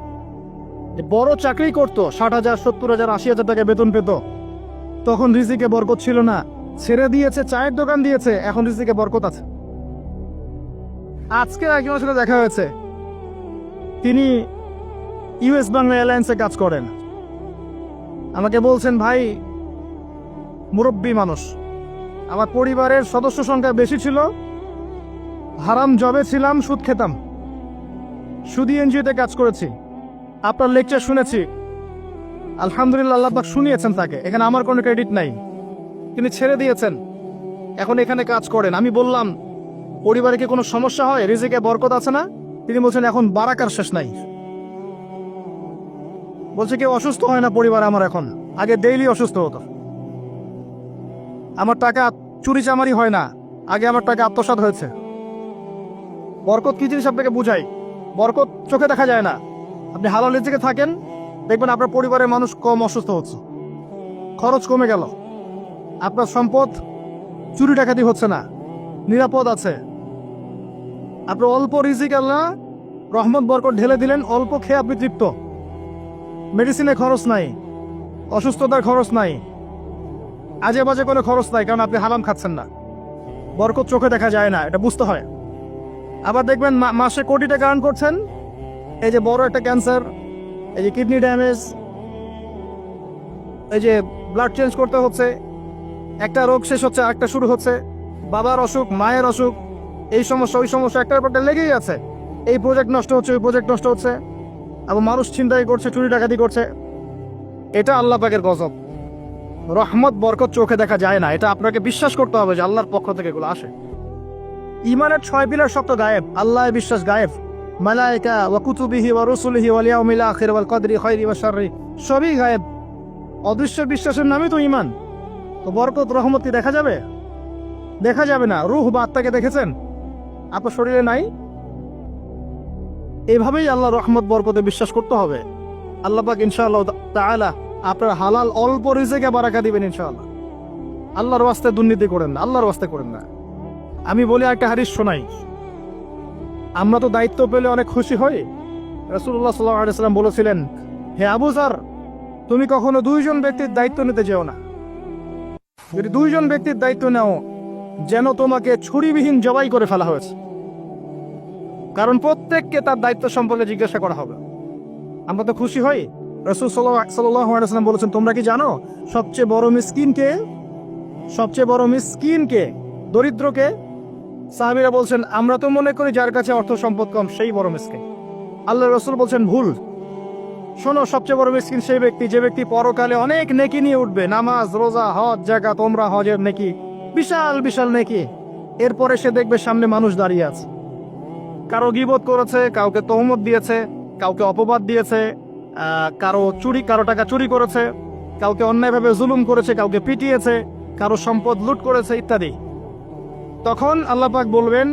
বড় চাকরি করতো, 60,000 70,000 80,000 টাকা বেতন পেত, তখন রিজিকে বরকত ছিল না, ছেড়ে দিয়েছে, চায়ের দোকান দিয়েছে, এখন রিজিকে বরকত আছে। আজকে একজনের সাথে দেখা হয়েছে, তিনি ইউএস বাংলা এয়ারলাইন্সে কাজ করেন। আমাকে বলছেন, ভাই, মুরব্বী মানুষ, আমার পরিবারের সদস্য সংখ্যা বেশি ছিল, হারাম জবে ছিলাম, সুদ খেতাম, সুদি এনজিওতে কাজ করেছি, আপনার লেকচার শুনেছি, আলহামদুলিল্লাহ, আল্লাহ পাক শুনিয়েছেন তাকে, এখানে আমার কোনো ক্রেডিট নাই, তিনি ছেড়ে দিয়েছেন, এখন এখানে কাজ করেন। আমি বললাম, পরিবারে কি কোনো সমস্যা হয়, রিজিকে বরকত আছে না? তিনি বলছেন, এখন বারাকার শেষ নাই। বলছে, কেউ অসুস্থ হয় না পরিবার আমার এখন, আগে ডেইলি অসুস্থ হতো। আমার টাকা চুরি চামারি হয় না, আগে আমার টাকা আত্মসাৎ হয়েছে। বরকত কি জিনিস আপনাকে বুঝাই। বরকত চোখে দেখা যায় না। আপনি হালাল রিজিকে থাকেন, দেখবেন আপনার পরিবারের মানুষ কম অসুস্থ হচ্ছে, খরচ কমে গেল, আপনার সম্পদ চুরি ডাকাতি হচ্ছে না, নিরাপদ আছে। আপনার অল্প রিজিক আল্লাহ রহমত বরকত ঢেলে দিলেন, অল্প খেয়ে আপনি তৃপ্ত। মেডিসিনে খরচ নাই, অসুস্থতার খরচ নাই, আজে বাজে কোনো খরচ নাই, কারণ আপনি হারাম খাচ্ছেন না। বরকত চোখে দেখা যায় না, এটা বুঝতে হয়। আবার দেখবেন মাসে কোটি টাকা আর্ন করছেন, এই যে বড় একটা ক্যান্সার, এই যে কিডনি ড্যামেজ, এই যে ব্লাড চেঞ্জ করতে হচ্ছে, একটা রোগ শেষ হচ্ছে আরেকটা শুরু হচ্ছে, বাবার অসুখ, মায়ের অসুখ, এই সমস্যা ওই সমস্যা একটার পর একটা লেগেই আছে। এই প্রজেক্ট নষ্ট হচ্ছে, ওই প্রজেক্ট নষ্ট হচ্ছে, আবার মানুষ ছিনতাই করছে, চুরি ডাকাতি করছে। এটা আল্লাহ পাকের গজব। রহমত বরকত চোখে দেখা যায় না, এটা আপনাকে বিশ্বাস করতে হবে যে আল্লাহর পক্ষ থেকে এগুলো আসে। ইমানের 6 পিলার সব তো গায়েব, আল্লাহ বিশ্বাস গায়েব, মালায়েকা ওয়া কুতুবিহি ওয়া রুসুলিহি ওয়াল ইয়াউমিল আখির ওয়াল কদরি খায়রি ওয়া শাররি, সবই গায়েব। অদৃশ্য বিশ্বাসের নামই তো ঈমান। তো বরকত রহমত কি দেখা যাবে? দেখা যাবে না। রূহ বা আত্মাকে দেখেছেন? আপনার শরীরে নাই। এভাবেই আল্লাহ রহমত বরকতে বিশ্বাস করতে হবে। আল্লাহ পাক ইনশাআল্লাহ তাআলা আপনার হালাল অল্প রিজিকে বারাকা দিবেন ইনশাআল্লাহ। আল্লাহর ওয়াস্তে দুর্নীতি করেন না, আল্লাহর ওয়াস্তে করেন না। আমি বলি একটা হাদিস শোনাই, আমরা তো দায়িত্ব পেলে অনেক খুশি হই। রাসূলুল্লাহ সাল্লাল্লাহু আলাইহি ওয়াসাল্লাম বলেছিলেন, হে আবু যর, তুমি কখনো দুইজন ব্যক্তির দায়িত্ব নিতে যেও না। যদি দুইজন ব্যক্তির দায়িত্ব নাও, যেন তোমাকে ছুরিবিহীন জবাই করে ফেলা হয়েছে, কারণ প্রত্যেককে তার দায়িত্ব সম্পর্কে জিজ্ঞাসা করা হবে। আমরা তো খুশি হই। রাসূল সাল্লাল্লাহু আলাইহি ওয়াসাল্লাম বলেছেন, তোমরা কি জানো সবচেয়ে বড় মিসকিন কে? সবচেয়ে বড় মিসকিন কে? দরিদ্রকে? সাহাবীরা বলছেন, আমরা তো মনে করি যার কাছে অর্থ সম্পদ কম সেই বড় মিসকিন। আল্লাহ রাসূল বলছেন, ভুল। শোনো, সবচেয়ে বড় মিসকিন সেই ব্যক্তি যে ব্যক্তি পরকালে অনেক নেকি নিয়ে উঠবে, নামাজ, রোজা, হজ, যাকাত, ওমরা, হজের নেকি, বিশাল বিশাল নেকি। এরপরে সে দেখবে সামনে মানুষ দাঁড়িয়ে আছে, কারো গীবত করেছে, কাউকে তহমত দিয়েছে, কাউকে অপবাদ দিয়েছে, কারো টাকা চুরি করেছে, কাউকে অন্যায়ভাবে জুলুম করেছে, কাউকে পিটিয়েছে, কারো সম্পদ লুট করেছে ইত্যাদি। তখন আল্লাহ পাক বলবেন,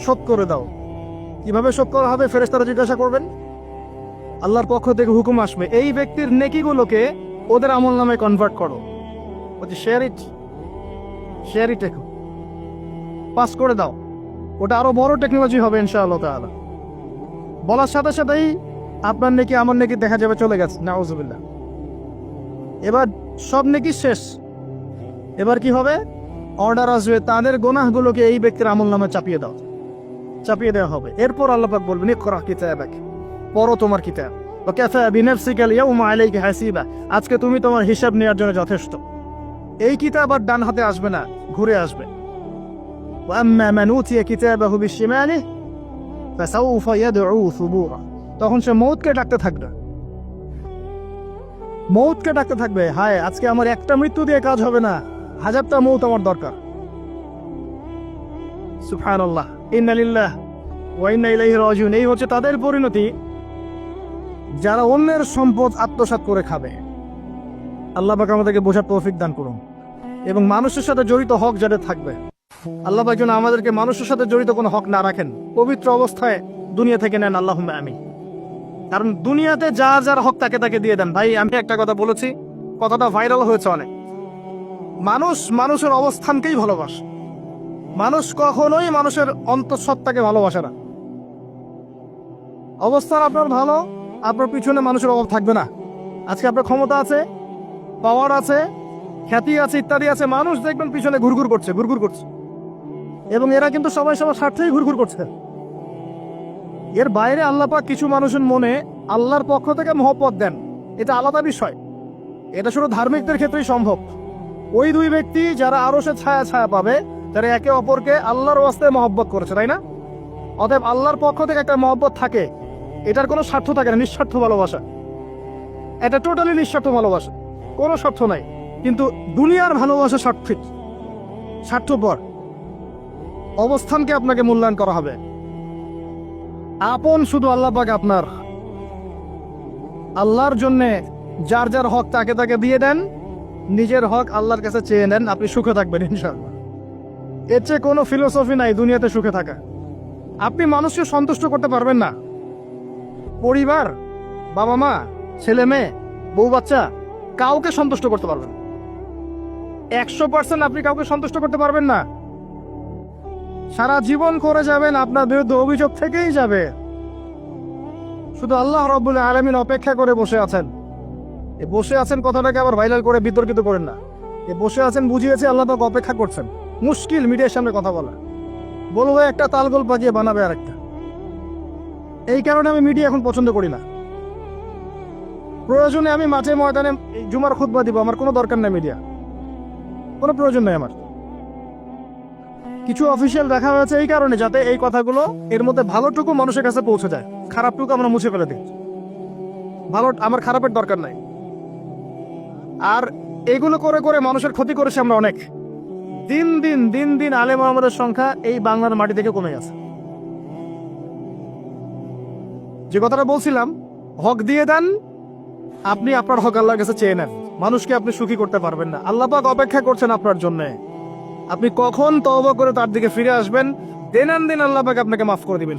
শোধ করে দাও। কিভাবে শোধ করা হবে? ফেরেশতারা জিজ্ঞাসা করবেন, আল্লাহর পক্ষ থেকে হুকুম আসবে, এই ব্যক্তির নেকিগুলোকে ওদের আমল নামে কনভার্ট করো, শেয়ার ইট পাস করে দাও। ওটা আরো বড় টেকনোলজি হবে ইনশাআল্লাহ তাআলা। বলার সাথে সাথেই আপনার নেকি আমার নেকি দেখা যাবে চলে গেছে, নাউজুবিল্লাহ। এবার সব নেকি শেষ। এবার কি হবে? অর্ডার আসবে, তাদের গুনাহগুলোকে এই ব্যক্তির আমল নামে চাপিয়ে দেওয়া হবে। এরপর আল্লাহ পাক বলবেন, ইকরা কিতাবাক, পড়ো তোমার কিতাব, ওয়া কাফা বিনাফসিকা আল-ইয়াওমা আলাইকা হাসিবা, আজকে তুমি তোমার হিসাব নেওয়ার জন্য যথেষ্ট। এই কিতাব আর ডান হাতে আসবে না, ঘুরে আসবে। ওয়া আম্মা মান উতিয়া কিতাবাহু বিশিমালিহি ফাসাউফা ইয়াদউ সুবুরা, তখন সে মৌতকে ডাকতে থাকবে, হায় আজকে আমার একটা মৃত্যু দিয়ে কাজ হবে না, হাজারটা মৌত আমার দরকার। সুবহানাল্লাহ, ইন্না লিল্লাহি ওয়া ইন্না ইলাইহি রাজিউন। এই হচ্ছে তাদের পরিণতি যারা অন্যের সম্পদ আত্মসাৎ করে খাবে। আল্লাহ পাক আমাদেরকে বোঝার তৌফিক দান করুন, এবং মানুষের সাথে জড়িত হক যাদের থাকবে, আল্লাহ পাক যেন আমাদেরকে মানুষের সাথে জড়িত কোনো হক না রাখেন, পবিত্র অবস্থায় দুনিয়া থেকে নেন, আল্লাহুম্মা আমিন। কারণ দুনিয়াতে যার হক তাকে দিয়ে দেন। ভাই, আমি একটা কথা বলেছি, কথাটা ভাইরাল হয়েছে অনেক। মানুষের অবস্থানকেই ভালোবাসে, মানুষ কখনোই মানুষের অন্তঃসত্ত্বাকে ভালোবাসে না। অবস্থান আপনার ভালো, আপনার পিছনে মানুষের অভাব থাকবে না। আজকে আপনার ক্ষমতা আছে, পাওয়ার আছে, খ্যাতি আছে, ইত্যাদি আছে, মানুষ দেখবেন পিছনে ঘুরঘুর করছে, এবং এরা কিন্তু সবাই সবার স্বার্থেই ঘুরঘুর করছে। এর বাইরে আল্লাহ পাক কিছু মানুষের মনে আল্লাহর পক্ষ থেকে মহব্বত দেন, এটা আলাদা বিষয়। এটা শুধু ধার্মিকদের ক্ষেত্রেই সম্ভব। ওই দুই ব্যক্তি যারা আরশে ছায়া পাবে, যারা একে অপরকে আল্লাহর ওয়াস্তে মহব্বত করেছে, তাই না? অতএব আল্লাহর পক্ষ থেকে একটা মহব্বত থাকে, এটার কোনো স্বার্থ থাকে না, নিঃস্বার্থ ভালোবাসা। এটা টোটালি নিঃস্বার্থ ভালোবাসা, কোনো স্বার্থ নাই। কিন্তু দুনিয়ার ভালোবাসা স্বার্থপর। অবস্থানকে আপনাকে মূল্যায়ন করা হবে। আপন শুধু আল্লাহ পাক আপনার। আল্লাহর জন্যে যার হক তাকে দিয়ে দেন, নিজের হক আল্লাহর কাছে চেয়ে নেন, আপনি সুখে থাকবেন ইনশাআল্লাহ। এর চেয়ে কোনো ফিলোসফি নাই দুনিয়াতে সুখে থাকা। আপনি মানুষকে সন্তুষ্ট করতে পারবেন না, পরিবার, বাবা মা, ছেলে মেয়ে, বউ বাচ্চা, কাউকে সন্তুষ্ট করতে পারবেন 100% আপনি কাউকে সন্তুষ্ট করতে পারবেন না। সারা জীবন করে যাবেন, আপনার বিরুদ্ধে অভিযোগ থেকেই যাবে। শুধু আল্লাহ রাব্বুল আলামিন অপেক্ষা করে বসে আছেন। এই বসে আছেন কথাটাকে আবার ভাইরাল করে বিতর্কিত করেন না। এই বসে আছেন বুঝিয়েছে আল্লাহ পাক অপেক্ষা করছেন। মুশকিল মিডিয়ার সামনে কথা বলা, বলবো একটা তালগোল পাকিয়ে বানাবে আরেকটা। এই কারণে আমি মিডিয়া এখন পছন্দ করি না। প্রয়োজনে আমি মাঠে ময়দানে জুমার খুতবা দিব, আমার কোনো দরকার নেই মিডিয়া, কোনো প্রয়োজন নেই আমার। কিছু অফিসিয়াল রাখা হয়েছে এই কারণে, যাতে এই কথাগুলো এর মধ্যে ভালোটুকু মানুষের কাছে পৌঁছে যায়, খারাপটুকু আমরা মুছে ফেলে দিই। আমার খারাপের দরকার নাই। আর এগুলো করে করে মানুষের ক্ষতি করেছে আমরা অনেক। দিন দিন আলেম ওলামাদের সংখ্যা এই বাংলার মাটি থেকে কমে গেছে। যে কথাটা বলছিলাম, হক দিয়ে দেন, আপনি আপনার হক আল্লাহর কাছে চেয়ে নেন। মানুষকে আপনি সুখী করতে পারবেন না। আল্লাহ পাক অপেক্ষা করছেন আপনার জন্য। আপনি কখন তওবা করে তার দিকে ফিরে আসবেন, দিন আল্লাহ পাক আপনাকে মাফ করে দিবেন।